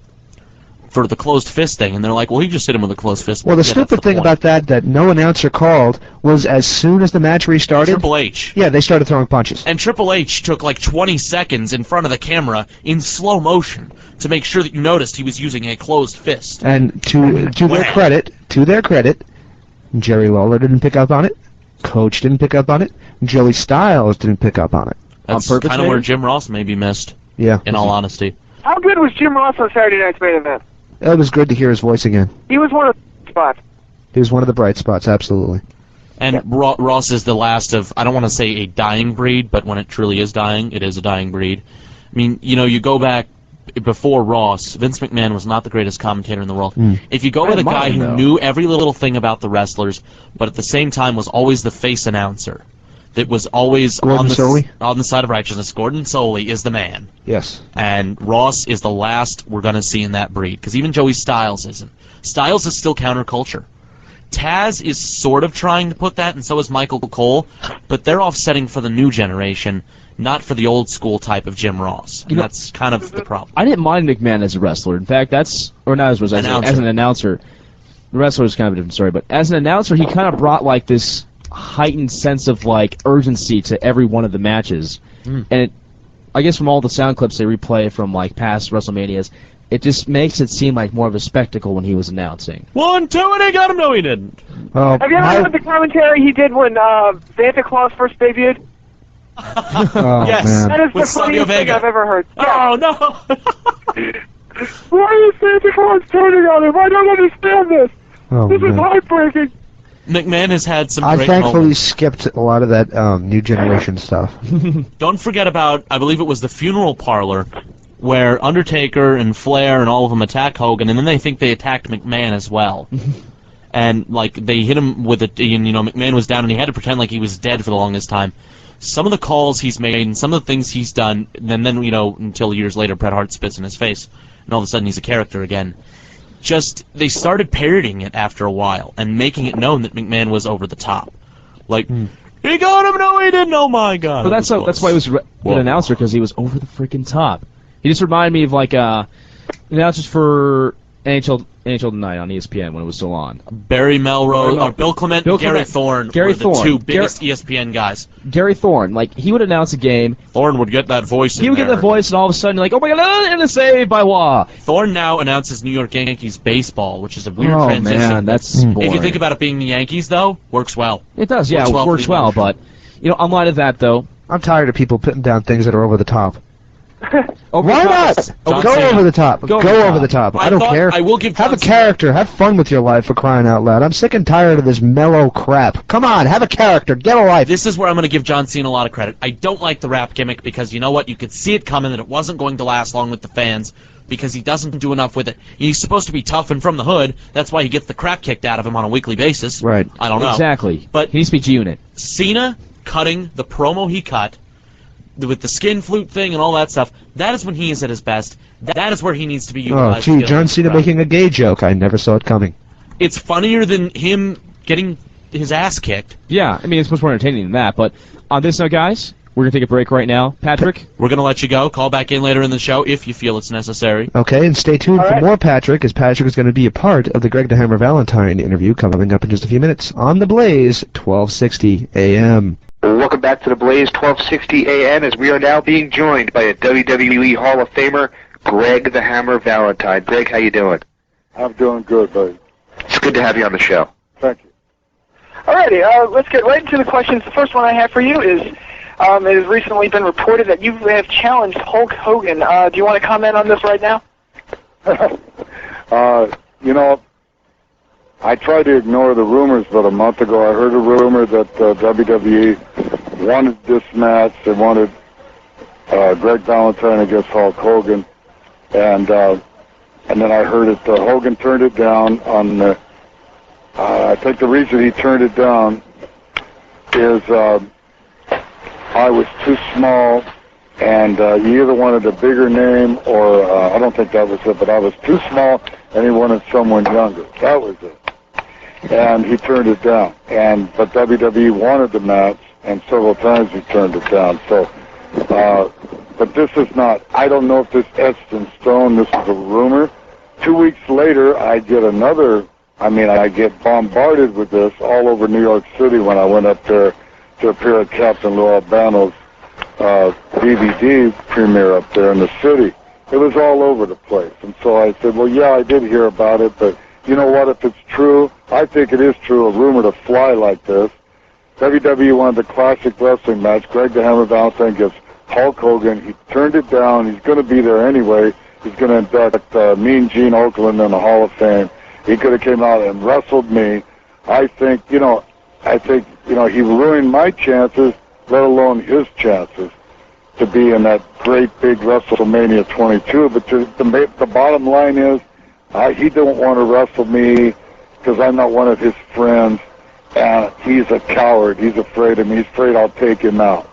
for the closed fist thing? And they're like, well, he just hit him with a closed fist. Well, the stupid thing about that no announcer called was as soon as the match restarted... Triple H. Yeah, they started throwing punches. And Triple H took like 20 seconds in front of the camera in slow motion to make sure that you noticed he was using a closed fist. And to their credit, Jerry Lawler didn't pick up on it, Coach didn't pick up on it, Joey Styles didn't pick up on it. That's kind of where Jim Ross maybe missed. Yeah. In all honesty. How good was Jim Ross on Saturday night's main event? It was good to hear his voice again. He was one of the spots. He was one of the bright spots, absolutely. And Ross is the last of, I don't want to say a dying breed, but when it truly is dying, it is a dying breed. I mean, you know, you go back before Ross, Vince McMahon was not the greatest commentator in the world. If you go with a guy who knew every little thing about the wrestlers, but at the same time was always the face announcer, that was always Gordon Soley? on the side of righteousness. Gordon Soley is the man. Yes. And Ross is the last we're going to see in that breed, because even Joey Styles isn't. Styles is still counterculture. Taz is sort of trying to put that, and so is Michael Cole, but they're offsetting for the new generation, not for the old school type of Jim Ross. And that's kind of the problem. I didn't mind McMahon as a wrestler. In fact, as an announcer. The wrestler is kind of a different story, but as an announcer, he kind of brought like this heightened sense of like urgency to every one of the matches. And I guess from all the sound clips they replay from like past WrestleManias, it just makes it seem like more of a spectacle when he was announcing. 1, 2, and he got him. No, he didn't. Have you ever heard the commentary he did when Santa Claus first debuted? Yes, man. That is with the funniest thing Vega. I've ever heard. Oh, no. Why is Santa Claus turning on him? I don't understand this. Oh, This is man. heartbreaking. McMahon has had some I great thankfully moments. skipped a lot of that new generation stuff. Don't forget about, I believe it was the funeral parlor, where Undertaker and Flair and all of them attack Hogan, and then they think they attacked McMahon as well. And, like, they hit him with a, and, you know, McMahon was down, and he had to pretend like he was dead for the longest time. Some of the calls he's made and some of the things he's done, and then, you know, until years later, Bret Hart spits in his face, and all of a sudden he's a character again. Just, they started parodying it after a while, and making it known that McMahon was over the top. Like, he got him, no he didn't, oh my god. But that's why he was a good announcer, because he was over the freaking top. He just reminded me of like announcers for NHL Tonight on ESPN when it was still on. Barry Melrose, or Bill Clement, and Gary Thorne were the two biggest ESPN guys. Gary Thorne, like, he would announce a game. Thorne would get that voice He would get that voice, and all of a sudden, like, oh my god, and a save by Wah. Thorne now announces New York Yankees baseball, which is a weird transition. Oh man, that's boring. If you think about it being the Yankees, though, works well. It does, yeah, it works well, but, you know, in light of that, though... I'm tired of people putting down things that are over the top. Why not? Go over the top. Go over the top. I don't care. I will give have a character. Have fun with your life, for crying out loud. I'm sick and tired of this mellow crap. Come on, have a character. Get a life. This is where I'm going to give John Cena a lot of credit. I don't like the rap gimmick because, you know what, you could see it coming that it wasn't going to last long with the fans because he doesn't do enough with it. He's supposed to be tough and from the hood. That's why he gets the crap kicked out of him on a weekly basis. Right. I don't know. Exactly. But he speaks unit. Cena cutting the promo he cut with the skin flute thing and all that stuff, that is when he is at his best. That is where he needs to be utilized. Oh, gee, John Cena making a gay joke. I never saw it coming. It's funnier than him getting his ass kicked. Yeah, I mean, it's much more entertaining than that, but on this note, guys, we're going to take a break right now. Patrick? We're going to let you go. Call back in later in the show if you feel it's necessary. Okay, and stay tuned for more Patrick, as Patrick is going to be a part of the Greg the Hammer Valentine interview coming up in just a few minutes on The Blaze, 1260 AM. Welcome back to the Blaze 1260 AM as we are now being joined by a WWE Hall of Famer, Greg the Hammer Valentine. Greg, how you doing? I'm doing good, buddy. It's good to have you on the show. Thank you. Alrighty, let's get right into the questions. The first one I have for you is, it has recently been reported that you have challenged Hulk Hogan. Do you want to comment on this right now? You know, I tried to ignore the rumors, but a month ago I heard a rumor that WWE wanted this match. They wanted Greg Valentine against Hulk Hogan, and then I heard it. Hogan turned it down on. I think the reason he turned it down is I was too small, and he either wanted a bigger name or I don't think that was it, but I was too small, and he wanted someone younger. That was it. And he turned it down. But WWE wanted the match, and several times he turned it down. So, but this is not, I don't know if this etched in stone. This is a rumor. 2 weeks later, I get I get bombarded with this all over New York City when I went up there to appear at Captain Lou Albano's DVD premiere up there in the city. It was all over the place. And so I said, well, yeah, I did hear about it, but you know what, if it's true, I think it is true, a rumor to fly like this. WWE wanted the classic wrestling match, Greg the Hammer Valentine against Hulk Hogan. He turned it down. He going to be there anyway. He's going to induct Mean Gene Okerlund in the Hall of Fame. He could have came out and wrestled me. I think he ruined my chances, let alone his chances to be in that great big WrestleMania 22. But the bottom line is, he don't want to wrestle me because I'm not one of his friends. and he's a coward. He's afraid of me. He's afraid I'll take him out.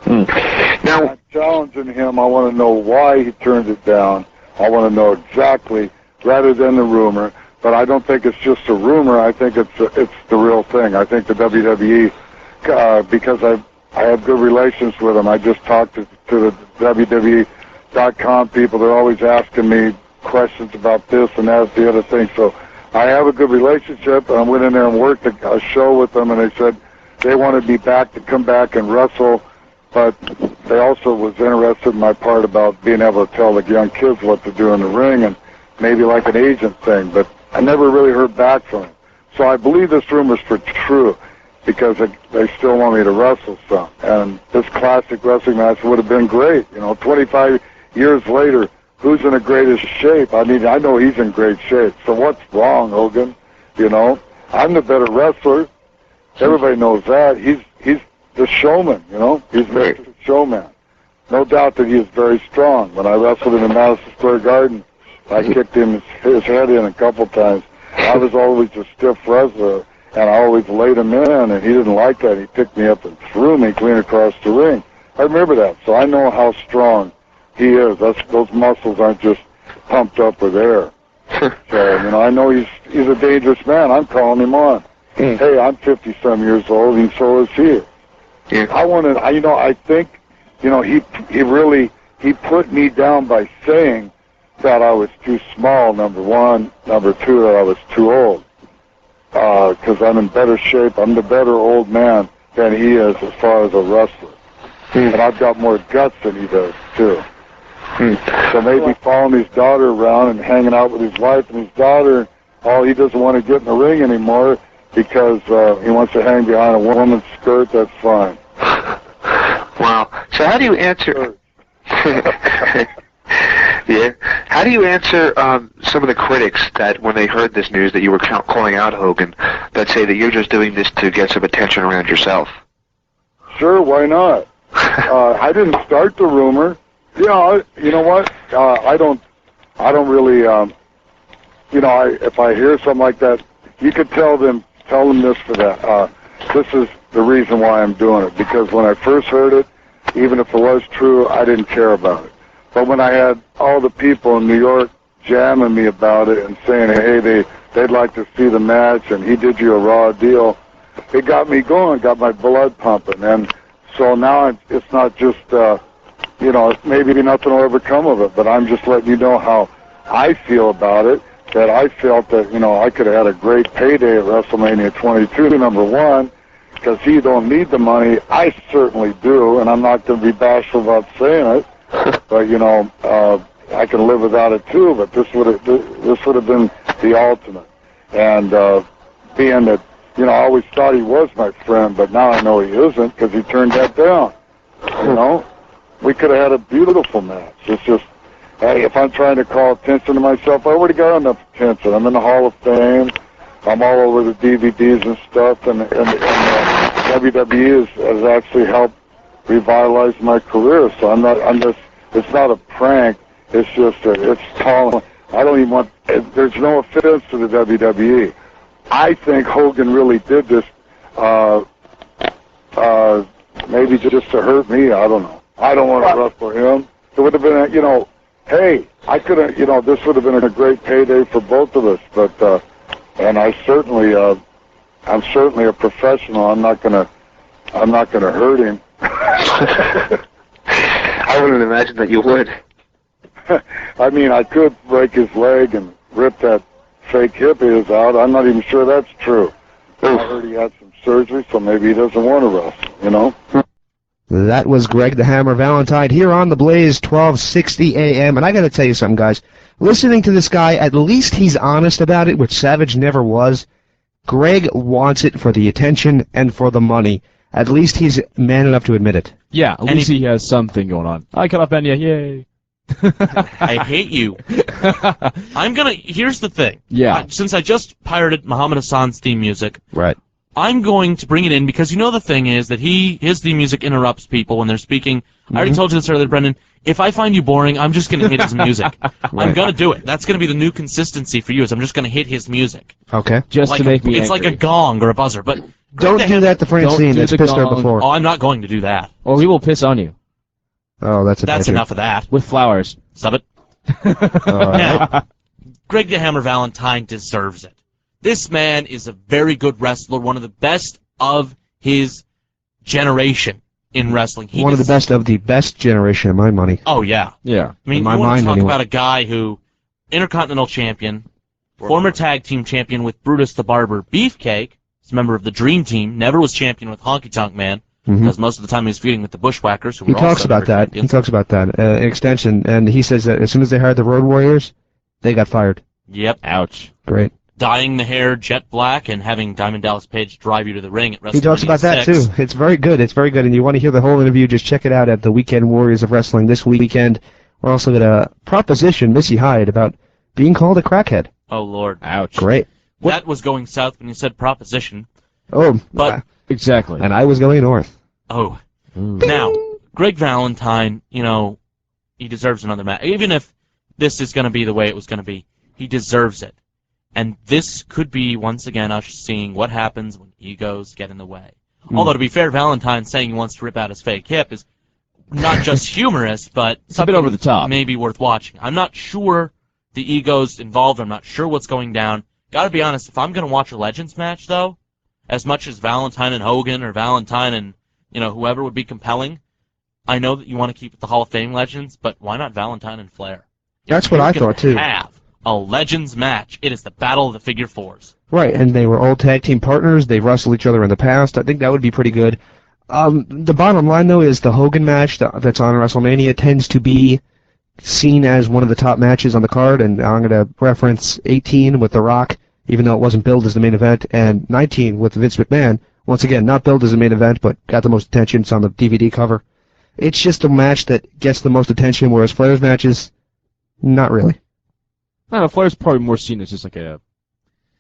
Now, I'm challenging him. I want to know why he turned it down. I want to know exactly, rather than the rumor. But I don't think it's just a rumor. I think it's the real thing. I think the WWE, because I have good relations with them. I just talked to the WWE.com people. They're always asking me questions about this and that, the other thing. So I have a good relationship. I went in there and worked a show with them, and they said they wanted me back to come back and wrestle. But they also was interested in my part about being able to tell the young kids what to do in the ring and maybe like an agent thing. But I never really heard back from them. So I believe this rumor's for true because they still want me to wrestle some. And this classic wrestling match would have been great. 25 years later, who's in the greatest shape? I mean, I know he's in great shape. So what's wrong, Hogan? I'm the better wrestler. Everybody knows that. He's the showman, He's Mr. Showman. No doubt that he is very strong. When I wrestled him in Madison Square Garden, I kicked his head in a couple times. I was always a stiff wrestler, and I always laid him in, and he didn't like that. He picked me up and threw me clean across the ring. I remember that, so I know how strong he is. Those muscles aren't just pumped up with air. So, I know he's a dangerous man. I'm calling him on. Hey, I'm 50-some years old, and so is he. Yeah. I think, he put me down by saying that I was too small, number one. Number two, that I was too old. Because I'm in better shape. I'm the better old man than he is as far as a wrestler. And I've got more guts than he does, too. So maybe following his daughter around and hanging out with his wife and his daughter, he doesn't want to get in the ring anymore because he wants to hang behind a woman's skirt, that's fine. Wow. So how do you answer... Yeah. How do you answer some of the critics that when they heard this news that you were calling out Hogan, that say that you're just doing this to get some attention around yourself? Sure, why not? I didn't start the rumor. You know what? I don't really, if I hear something like that, you could tell them this for that. This is the reason why I'm doing it, because when I first heard it, even if it was true, I didn't care about it. But when I had all the people in New York jamming me about it and saying, hey, they'd like to see the match, and he did you a raw deal, it got me going, got my blood pumping. And so now it's not just, maybe nothing will ever come of it, but I'm just letting you know how I feel about it, that I felt that, I could have had a great payday at WrestleMania 22, number one, because he don't need the money. I certainly do, and I'm not going to be bashful about saying it. But I can live without it too. But this would have been the ultimate. And being that I always thought he was my friend, but now I know he isn't because he turned that down. We could have had a beautiful match. It's just, hey, if I'm trying to call attention to myself, I already got enough attention. I'm in the Hall of Fame. I'm all over the DVDs and stuff, and WWE has actually helped revitalize my career. So it's not a prank. It's just it's calling. I don't even want. There's no offense to the WWE. I think Hogan really did this, maybe just to hurt me. I don't know. I don't want to wrestle him. It would have been, hey, I could have, this would have been a great payday for both of us. But and I'm certainly a professional. I'm not gonna hurt him. I wouldn't imagine that you would. I mean, I could break his leg and rip that fake hip of his out. I'm not even sure that's true. I heard he had some surgery, so maybe he doesn't want to wrestle, That was Greg the Hammer Valentine here on the Blaze, 1260 AM. And I got to tell you something, guys. Listening to this guy, at least he's honest about it, which Savage never was. Greg wants it for the attention and for the money. At least he's man enough to admit it. Yeah, at least he has something going on. I cut off Benya, yay. I hate you. Here's the thing. Yeah. Since I just pirated Muhammad Hassan's theme music. Right. I'm going to bring it in because the thing is that his theme music interrupts people when they're speaking. I already told you this earlier, Brendan. If I find you boring, I'm just going to hit his music. Right. I'm going to do it. That's going to be the new consistency for you, is I'm just going to hit his music. Okay. Just to make me It's angry. like a gong or a buzzer. But Don't do that to Francine. That's pissed her before. Oh, I'm not going to do that. Or he will piss on you. Oh, that's enough of that. With flowers. Stop it. Now, Greg the Hammer Valentine deserves it. This man is a very good wrestler, one of the best of his generation in wrestling. One of the best of the best generation, in my money. Oh, yeah. Yeah. I mean, in you my want mind, to talk anyway. about a guy who, Intercontinental Champion, former tag team champion with Brutus the Barber Beefcake, he's a member of the Dream Team, never was champion with Honky Tonk Man, because most of the time he was feuding with the Bushwhackers, who He were talks also about never that. champions. He talks about that extension, and he says that as soon as they hired the Road Warriors, they got fired. Yep. Ouch. Great. Dyeing the hair jet black and having Diamond Dallas Page drive you to the ring at WrestleMania He talks about that 6. too. It's very good. It's very good. And you want to hear the whole interview, just check it out at the Weekend Warriors of Wrestling this weekend. We're also going to proposition Missy Hyde about being called a crackhead. Oh, Lord. Ouch. Great. That was going south when you said proposition. Oh, But exactly. And I was going north. Oh. Now, Greg Valentine, you know, he deserves another match. Even if this is going to be the way it was going to be, he deserves it. And this could be, once again, us seeing what happens when egos get in the way. Although, to be fair, Valentine saying he wants to rip out his fake hip is not just humorous, but It's a bit over the top. Maybe worth watching. I'm not sure the ego's involved. I'm not sure what's going down. Gotta be honest, if I'm going to watch a Legends match, though, as much as Valentine and Hogan or Valentine and, you know, whoever would be compelling, I know that you want to keep it the Hall of Fame Legends, but why not Valentine and Flair? That's what I thought, too. Have a Legends match. It is the battle of the figure fours. Right, and they were all tag team partners. They wrestled each other in the past. I think that would be pretty good. The bottom line, though, is the Hogan match that's on WrestleMania tends to be seen as one of the top matches on the card, and I'm going to reference 18 with The Rock, even though it wasn't billed as the main event, and 19 with Vince McMahon. Once again, not billed as the main event, but got the most attention. It's on the DVD cover. It's just a match that gets the most attention, whereas Flair's matches, not really. I don't know, Flair's probably more seen as just like a...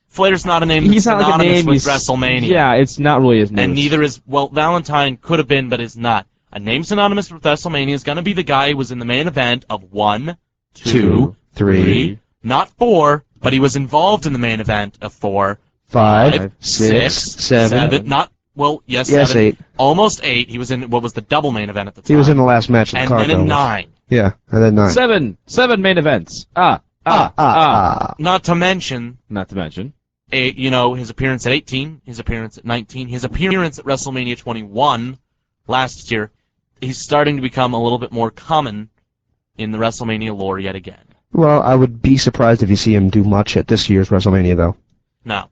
Flair's not a name He's that's not like a synonymous name, with he's- WrestleMania. Yeah, it's not really his name. And neither is, well, Valentine could have been, but is not. A name synonymous with WrestleMania is going to be the guy who was in the main event of 1, 2, 3, not 4, but he was involved in the main event of 4, 5, 6, 7. Not, well, yes, Yes, 7. 8. Almost 8. He was in what was the double main event at the time. He was in the last match of the And card, then in though. 9. Yeah, and then 9. Seven main events. Not to mention, Not to mention. you know, his appearance at 18, his appearance at 19, his appearance at WrestleMania 21 last year. He's starting to become a little bit more common in the WrestleMania lore yet again. Well, I would be surprised if you see him do much at this year's WrestleMania, though. No.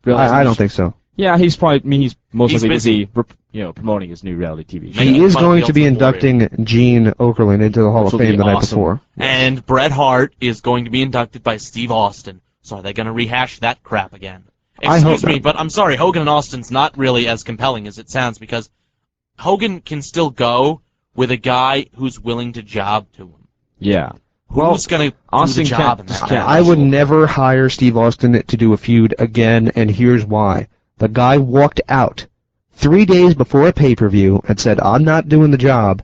I don't think so. Yeah, he's probably. I mean, he's most He's likely busy. busy, you know, promoting his new reality TV show. He is going to be inducting Gene Okerlund into the Hall of Which will be Fame the night awesome. before. And Bret Hart is going to be inducted by Steve Austin. So are they going to rehash that crap again? I hope Excuse me, not. but I'm sorry, Hogan and Austin's not really as compelling as it sounds because Hogan can still go with a guy who's willing to job to him. Yeah. Who's going to do Austin the job in can't- that? I would never hire Steve Austin to do a feud again, and here's why. The guy walked out 3 days before a pay-per-view and said, I'm not doing the job,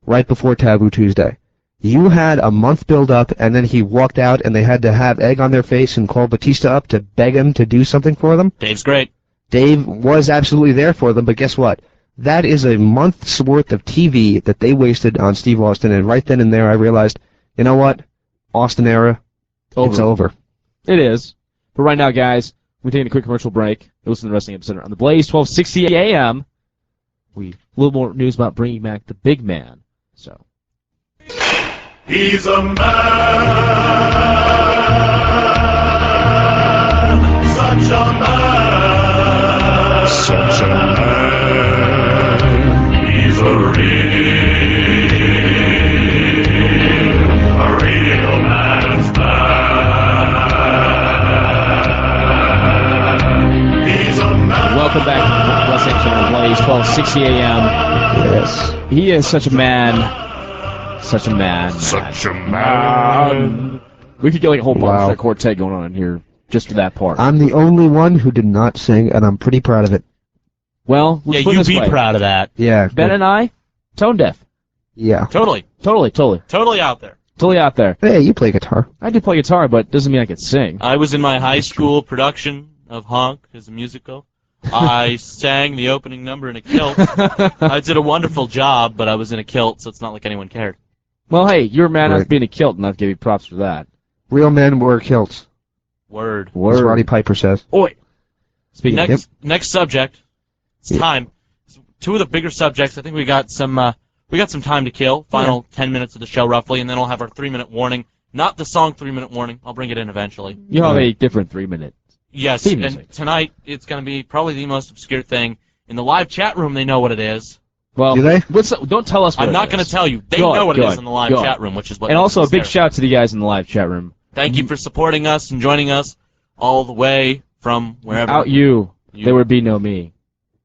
right before Taboo Tuesday. You had a month build-up, and then he walked out, and they had to have egg on their face and call Batista up to beg him to do something for them. Dave's great. Dave was absolutely there for them, but guess what? That is a month's worth of TV that they wasted on Steve Austin, and right then and there I realized, you know what? Austin era, it's over. It is. But right now, guys, we're taking a quick commercial break. Listen to the Wrestling Epicenter on the Blaze, 1260 a.m. A little more news about bringing back the big man. So. He's a man, such a man, such a man. He's a real man's man. He's a man. Welcome back to the Wrestling Epicenter on the Blaze, 1260 a.m. Yes. He is such a man. Such a man. Such a man. We could get like a whole Wow. bonus quartet going on in here just for that part. I'm the only one who did not sing, and I'm pretty proud of it. Well, let's Yeah, put it you this be way. proud of that. Yeah. Ben and I, tone deaf. Yeah. Totally. Totally out there. Totally out there. Hey, you play guitar. I do play guitar, but doesn't mean I can sing. I was in my high school production of Honk as a musical. I sang the opening number in a kilt. I did a wonderful job, but I was in a kilt, so it's not like anyone cared. Well, hey, you're a man Right. enough being a kilt, and I'll give you props for that. Real men wear kilts. Word. As Roddy Piper says. Oi. Speaking Next subject. It's time. Two of the bigger subjects. I think we got some time to kill. Final 10 minutes of the show, roughly, and then we'll have our 3-minute warning. Not the song 3-minute warning. I'll bring it in eventually. You have a different 3-minute. Yes, theme and music. tonight it's going to be probably the most obscure thing. In the live chat room, they know what it is. Well, do they? Don't tell us what I'm not going to tell you. They know what it is in the live chat room, which is what. And makes also it a big scary. shout out to the guys in the live chat room. Thank you for supporting us and joining us all the way from wherever. Without you, there would be no me.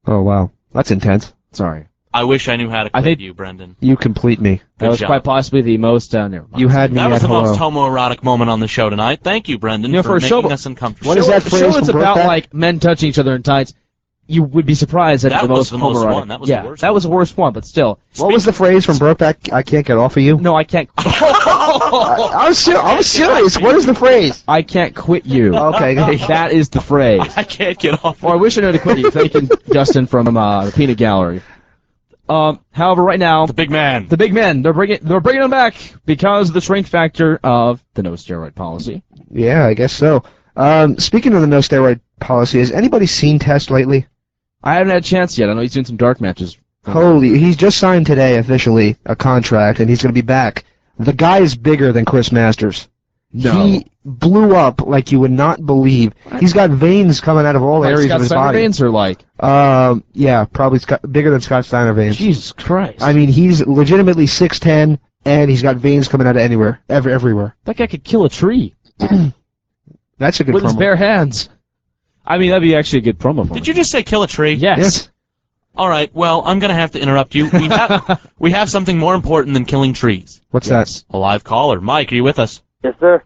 Oh, wow. That's intense. Sorry. I wish I knew how to I quit think- you, Brendan. You complete me. That Good was job. quite possibly the most never mind. You had me That was at the hello. most homoerotic moment on the show tonight. Thank you, Brendan, You know, for a show- making us uncomfortable. What is that phrase show from that's about Brokeback? like men touching each other in tights. You would be surprised that, That the was most the most homoerotic. one. That was yeah, the worst that was the worst one, but still. What was the phrase from Brokeback? I can't get off of you? No, I can't. I was serious. What is the phrase? I can't quit you. Okay. That is the phrase. I can't get off. Or I wish I knew how to quit you. Thank you, Justin from the Peanut Gallery. However, right now, The big man. the big men, they're bringing them back because of the strength factor of the no steroid policy. Yeah, I guess so. Speaking of the no steroid policy, has anybody seen Test lately? I haven't had a chance yet. I know he's doing some dark matches. Holy, he's just signed today officially a contract, and he's going to be back. The guy is bigger than Chris Masters. No. He blew up like you would not believe. He's got veins coming out of all Like areas Scott of his Steiner body. veins or like? Yeah, probably bigger than Scott Steiner veins. Jesus Christ. I mean, he's legitimately 6'10", and he's got veins coming out of anywhere, everywhere. That guy could kill a tree That's a good with his promo. bare hands. I mean, that'd be actually a good promo for him. Did you just say kill a tree? Yes. Yes. All right. Well, I'm going to have to interrupt you. We have something more important than killing trees. What's that? A live caller. Mike, are you with us? Yes, sir.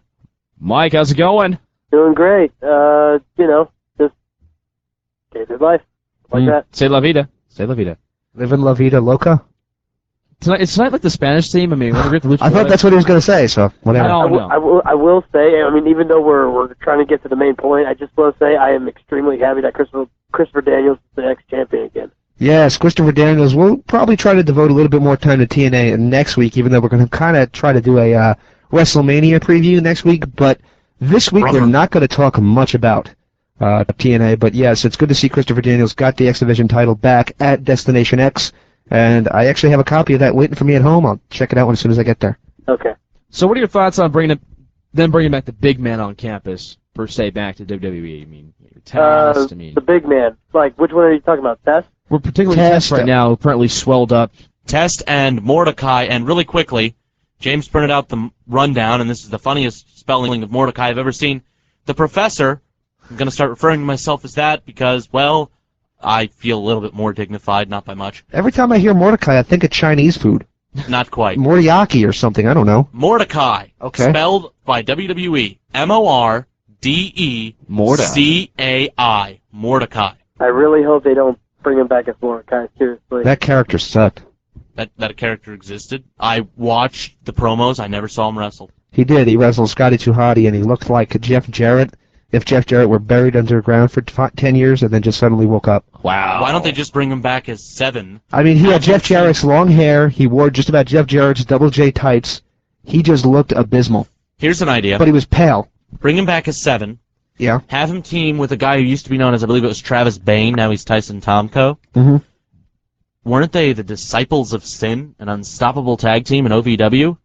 Mike, how's it going? Doing great. Just daily life. Like that. Say la vida. Say la vida. Living La Vida Loca? Is tonight like the Spanish theme? I mean, we're going to I thought that's what he was going to say, so whatever. I will say, I mean, even though we're trying to get to the main point, I just want to say I am extremely happy that Christopher Daniels is the ex-champion again. Yes, Christopher Daniels. We'll probably try to devote a little bit more time to TNA next week, even though we're going to kind of try to do a WrestleMania preview next week. But this week we're not going to talk much about TNA. But yes, it's good to see Christopher Daniels got the X Division title back at Destination X. And I actually have a copy of that waiting for me at home. I'll check it out as soon as I get there. Okay. So what are your thoughts on bringing back the big man on campus, per se, back to WWE? I mean, Test, The big man. Like, which one are you talking about? Test? We're particularly Test. Test right now, apparently swelled up. Test and Mordecai, and really quickly, James printed out the rundown, and this is the funniest spelling of Mordecai I've ever seen. The Professor, I'm going to start referring to myself as that because, well, I feel a little bit more dignified, not by much. Every time I hear Mordecai, I think of Chinese food. Not quite. Moriaki or something. I don't know. Mordecai, Okay. spelled by WWE, Mordecai. Mordecai. I really hope they don't bring him back as Mordecai, seriously. That character sucked. That character existed. I watched the promos. I never saw him wrestle. He did. He wrestled Scotty 2 Hotty, and he looked like Jeff Jarrett if Jeff Jarrett were buried underground for 10 years and then just suddenly woke up. Wow. Why don't they just bring him back as 7? I mean, he had Jeff Jarrett's long hair. He wore just about Jeff Jarrett's Double J tights. He just looked abysmal. Here's an idea. But he was pale. Bring him back as 7. Yeah. Have him team with a guy who used to be known as, I believe it was Travis Bane. Now he's Tyson Tomko. Mm-hmm. Weren't they the Disciples of Sin, an unstoppable tag team in OVW?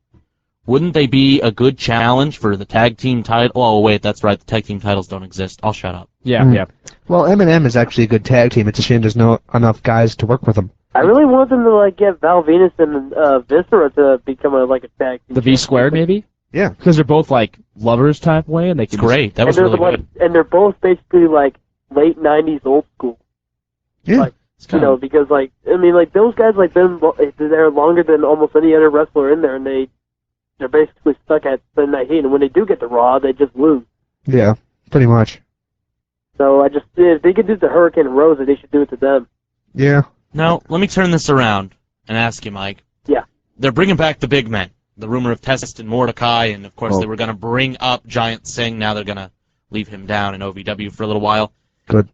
Wouldn't they be a good challenge for the tag team title? Oh, wait, that's right. The tag team titles don't exist. I'll shut up. Yeah. Well, M&M is actually a good tag team. It's a shame there's not enough guys to work with them. I really want them to like get Val Venus and Viscera to become a tag team. The V squared, maybe? Yeah. Because they're both like lovers type way, and they can. Great. That was and really good. And they're both basically like late '90s old school. Yeah. Like, because like I mean, like those guys like they're there longer than almost any other wrestler in there, and they're basically stuck at Sunday Night Heat. And when they do get to Raw, they just lose. Yeah, pretty much. So if they could do it to Hurricane and Rosa, they should do it to them. Yeah. Now, let me turn this around and ask you, Mike. Yeah. They're bringing back the big men. The rumor of Test and Mordecai, and of course Oh. they were going to bring up Giant Singh. Now they're going to leave him down in OVW for a little while. Good.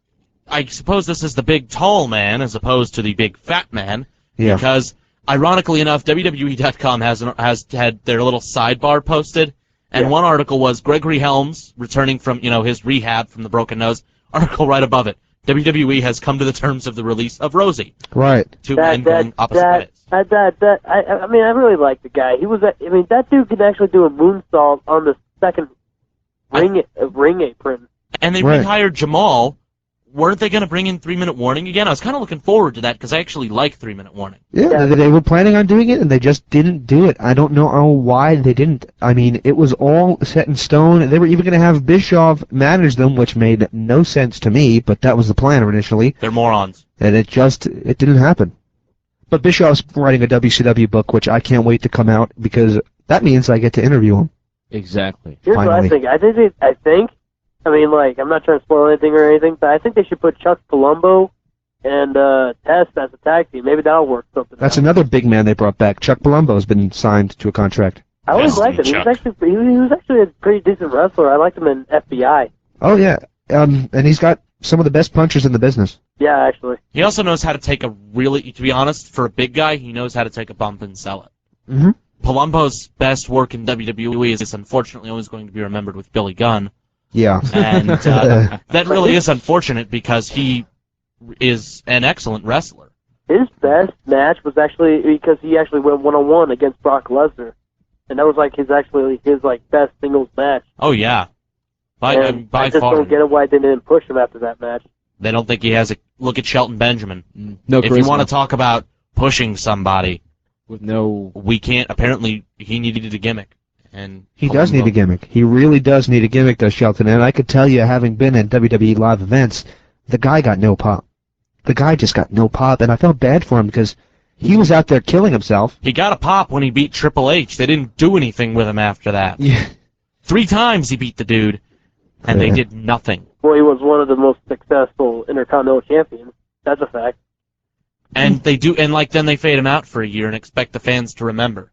I suppose this is the big tall man as opposed to the big fat man. Yeah. Because, ironically enough, WWE.com has had their little sidebar posted, and one article was Gregory Helms returning from, his rehab from the broken nose. Article right above it. WWE has come to the terms of the release of Rosie. Right. Two men going opposite ways. I mean, I really like the guy. That dude can actually do a moonsault on the second ring apron. And they rehired Jamal. Weren't they going to bring in 3-minute warning again? I was kind of looking forward to that because I actually like 3-minute warning. Yeah, they were planning on doing it, and they just didn't do it. I don't know why they didn't. I mean, it was all set in stone. They were even going to have Bischoff manage them, which made no sense to me, but that was the plan initially. They're morons. And it didn't happen. But Bischoff's writing a WCW book, which I can't wait to come out, because that means I get to interview him. Exactly. Here's what I think. I mean, I'm not trying to spoil anything or anything, but I think they should put Chuck Palumbo and Test as a tag team. Maybe that'll work something That's out. another big man they brought back. Chuck Palumbo's been signed to a contract. I always liked him. He was actually a pretty decent wrestler. I liked him in FBI. Oh, yeah. And he's got some of the best punchers in the business. Yeah, actually. He also knows how to take to be honest, for a big guy, he knows how to take a bump and sell it. Mm-hmm. Palumbo's best work in WWE is unfortunately always going to be remembered with Billy Gunn. Yeah. And that really is unfortunate because he is an excellent wrestler. His best match was actually because he actually went one-on-one against Brock Lesnar. And that was his best singles match. Oh, yeah. By I just far. don't get it why they didn't push him after that match. They don't think he has a... Look at Shelton Benjamin. No If you want to talk about pushing somebody... With no... We can't... Apparently, he needed a gimmick. And He does need a gimmick. He really does need a gimmick, does Shelton. And I could tell you, having been at WWE live events, the guy got no pop. The guy just got no pop, and I felt bad for him because he was out there killing himself. He got a pop when he beat Triple H. They didn't do anything with him after that. Yeah. 3 times he beat the dude, and they did nothing. Well, he was one of the most successful Intercontinental champions. That's a fact. And they do, and then they fade him out for a year and expect the fans to remember.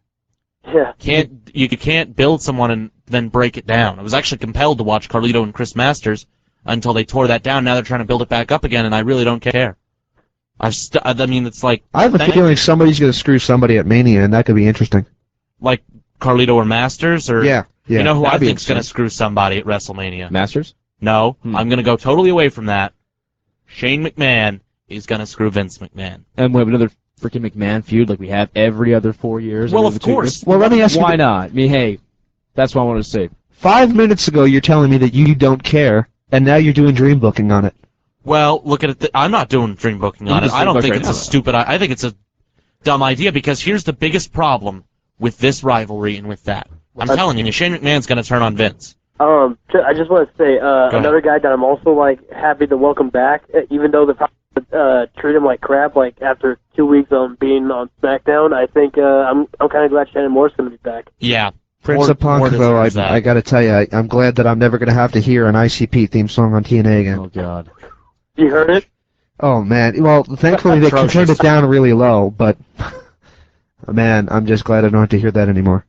Yeah. You can't build someone and then break it down. I was actually compelled to watch Carlito and Chris Masters until they tore that down. Now they're trying to build it back up again, and I really don't care. It's like... I have a feeling somebody's going to screw somebody at Mania, and that could be interesting. Like Carlito or Masters? Or Yeah. You know who I that'd be think's going to interesting. screw somebody at WrestleMania? Masters? No, I'm going to go totally away from that. Shane McMahon is going to screw Vince McMahon. And we have another freaking McMahon feud like we have every other 4 years. Well, every of other 2 course. years. Well, let me ask you... Why not? I mean, hey, that's what I wanted to say. 5 minutes ago, you're telling me that you don't care, and now you're doing dream booking on it. Well, look at it. I'm not doing dream booking on it. I don't think it's a stupid... I think it's a dumb idea because here's the biggest problem with this rivalry and with that. I'm telling you, Shane McMahon's going to turn on Vince. I just want to say another guy that I'm also happy to welcome back, even though they probably treat him like crap. After 2 weeks on being on SmackDown, I think I'm kind of glad Shannon Moore's going to be back. Yeah. Prince of Punk, though, I got to tell you, I'm glad that I'm never going to have to hear an ICP theme song on TNA again. Oh God. You heard it? Oh man. Well, thankfully they turned it down really low, but man, I'm just glad I don't have to hear that anymore.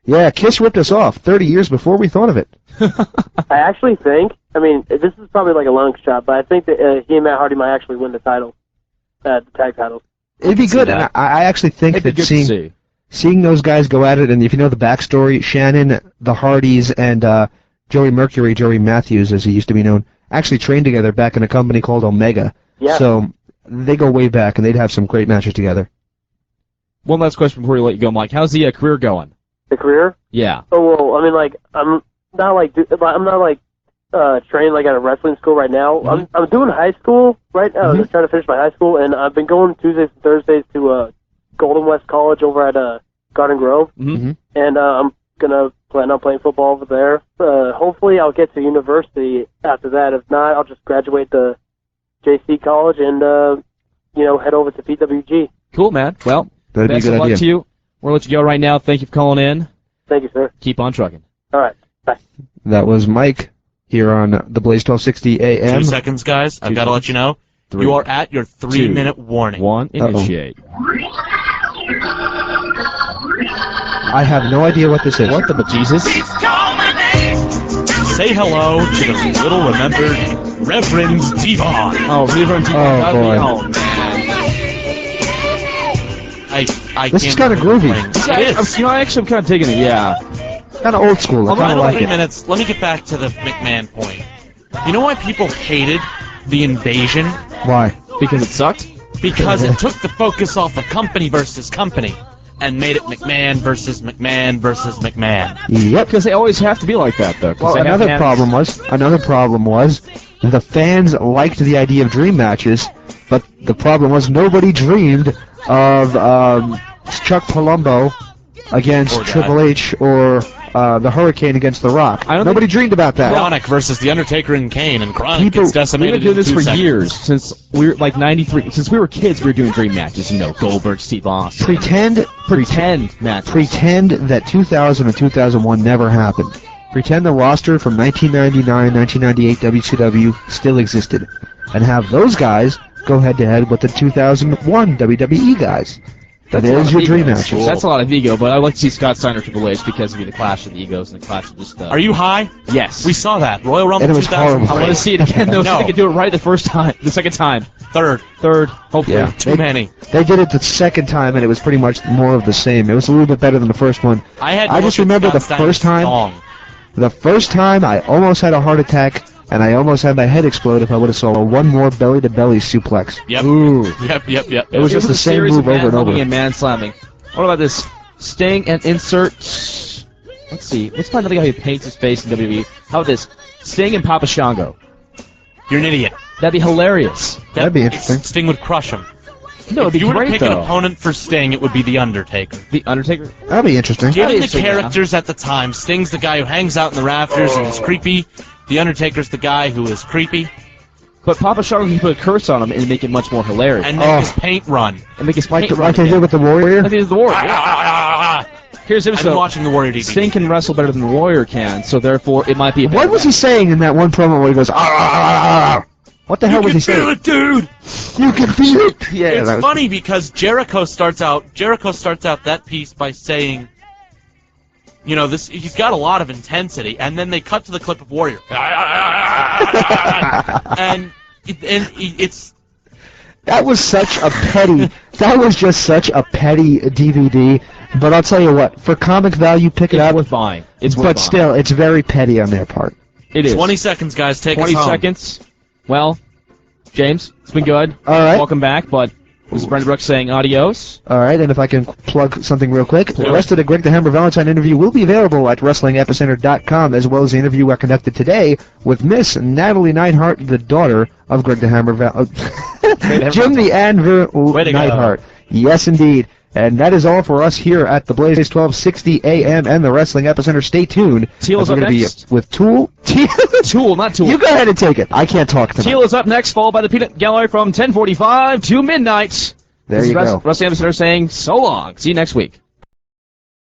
Yeah, Kiss ripped us off 30 years before we thought of it. I actually think, this is probably a long shot, but I think that he and Matt Hardy might actually win the title, the tag titles. It'd be good, and I actually think that seeing those guys go at it, and if you know the backstory, Shannon, the Hardys, and Joey Mercury, Joey Matthews, as he used to be known, actually trained together back in a company called Omega. Yeah. So they go way back, and they'd have some great matches together. One last question before we let you go, Mike. How's the career going? The career? Yeah. Oh well, I'm not training at a wrestling school right now. Mm-hmm. I'm doing high school right now. I'm trying to finish my high school, and I've been going Tuesdays and Thursdays to Golden West College over at Garden Grove, Mm-hmm. and I'm gonna plan on playing football over there. Hopefully, I'll get to university after that. If not, I'll just graduate to JC College and head over to PWG. Cool, man. Well, that'd be a best good of luck idea. to you. We'll let you go right now. Thank you for calling in. Thank you, sir. Keep on trucking. All right. Bye. That was Mike here on the Blaze 1260 AM. 2 seconds, guys. I've got to let you know. 3, you are at your 3-minute warning. 1, initiate. I have no idea what this is. What the bejesus? Say hello to the little remembered Reverend Devon. Oh, Reverend Devon. Oh, boy. Oh, man. I This can't is kind of groovy. It is. You know, actually, I'm kind of digging it, yeah. Kind of old school. I kind of like 3 it. minutes. Let me get back to the McMahon point. You know why people hated the invasion? Why? Because it sucked? Because it took the focus off of company versus company and made it McMahon versus McMahon versus McMahon. Yep. Because they always have to be like that, though. Well, another problem was the fans liked the idea of dream matches, but the problem was nobody dreamed of Chuck Palumbo against Triple H or the Hurricane against The Rock. Nobody dreamed about that. Chronic versus The Undertaker and Kane, and Chronic gets We've decimated been doing this in 2 for seconds. years, since we were like 93. Since we were kids, we were doing dream matches. You know, Goldberg, Steve Austin. Pretend matches. Pretend that 2000 and 2001 never happened. Pretend the roster from 1999, 1998 WCW still existed, and have those guys go head-to-head with the 2001 WWE guys. There's your dream matches. That's a lot of ego, but I'd like to see Scott Steiner Triple H because it'd be the clash of the egos and the clash of just. Are you high? Yes. We saw that. Royal Rumble And it was 2000. horrible. I want to see it again, though, so No. they could do it right the first time, the second time. Third. Hopefully. Yeah. Too many. They did it the second time, and it was pretty much more of the same. It was a little bit better than the first one. I just remember the first time. The first time, I almost had a heart attack, and I almost had my head explode if I would have saw one more belly-to-belly suplex. Yep. Ooh. Yep. It was just the same move over and over. And man slamming. What about this? Sting and insert. Let's see. Let's find another guy who paints his face in WWE. How about this? Sting and Papa Shango. You're an idiot. That'd be hilarious. That'd be interesting. Sting would crush him. No, it'd If be you were to great, pick though. an opponent for Sting, it would be The Undertaker. The Undertaker? That'd be interesting. Given the characters at the time, Sting's the guy who hangs out in the rafters and is creepy. The Undertaker's the guy who is creepy. But Papa Shango can put a curse on him and make it much more hilarious. And make his paint run. And make his Like paint run. they did with the Warrior? I think it's the Warrior. Here's him. I've been watching the Warrior DVD. Sting can wrestle better than the Warrior can, so therefore it might be. What was he saying in that one promo where he goes, ah? What the hell was he saying? You can feel it, dude! You can feel it! Yeah, It's that was- funny because Jericho starts out that piece by saying, you know, he's got a lot of intensity, and then they cut to the clip of Warrior. and it's... That was such a petty. That was just such a petty DVD. But I'll tell you what, for comic value, pick it up. It's worth buying. It's worth But buying. still, it's very petty on their part. It is. 20 seconds, guys. Take 20 us home. seconds. Well, James, it's been good. All right. Welcome back, but this is Brenda Brooks saying adios. All right, and if I can plug something real quick, the rest of the Greg the Hammer Valentine interview will be available at WrestlingEpicenter.com, as well as the interview I conducted today with Miss Natalie Neidhart, the daughter of Greg the Hammer Jim the Anvil Neidhart. Yes, indeed. And that is all for us here at the Blaze 1260 AM and the Wrestling Epicenter. Stay tuned. Teal is We're up gonna next. be with Tool. Tool, not Tool. You go ahead and take it. I can't talk tonight. Teal is up next, followed by the Peanut Gallery from 10:45 to midnight. There This you is go. Wrestling Epicenter saying so long. See you next week.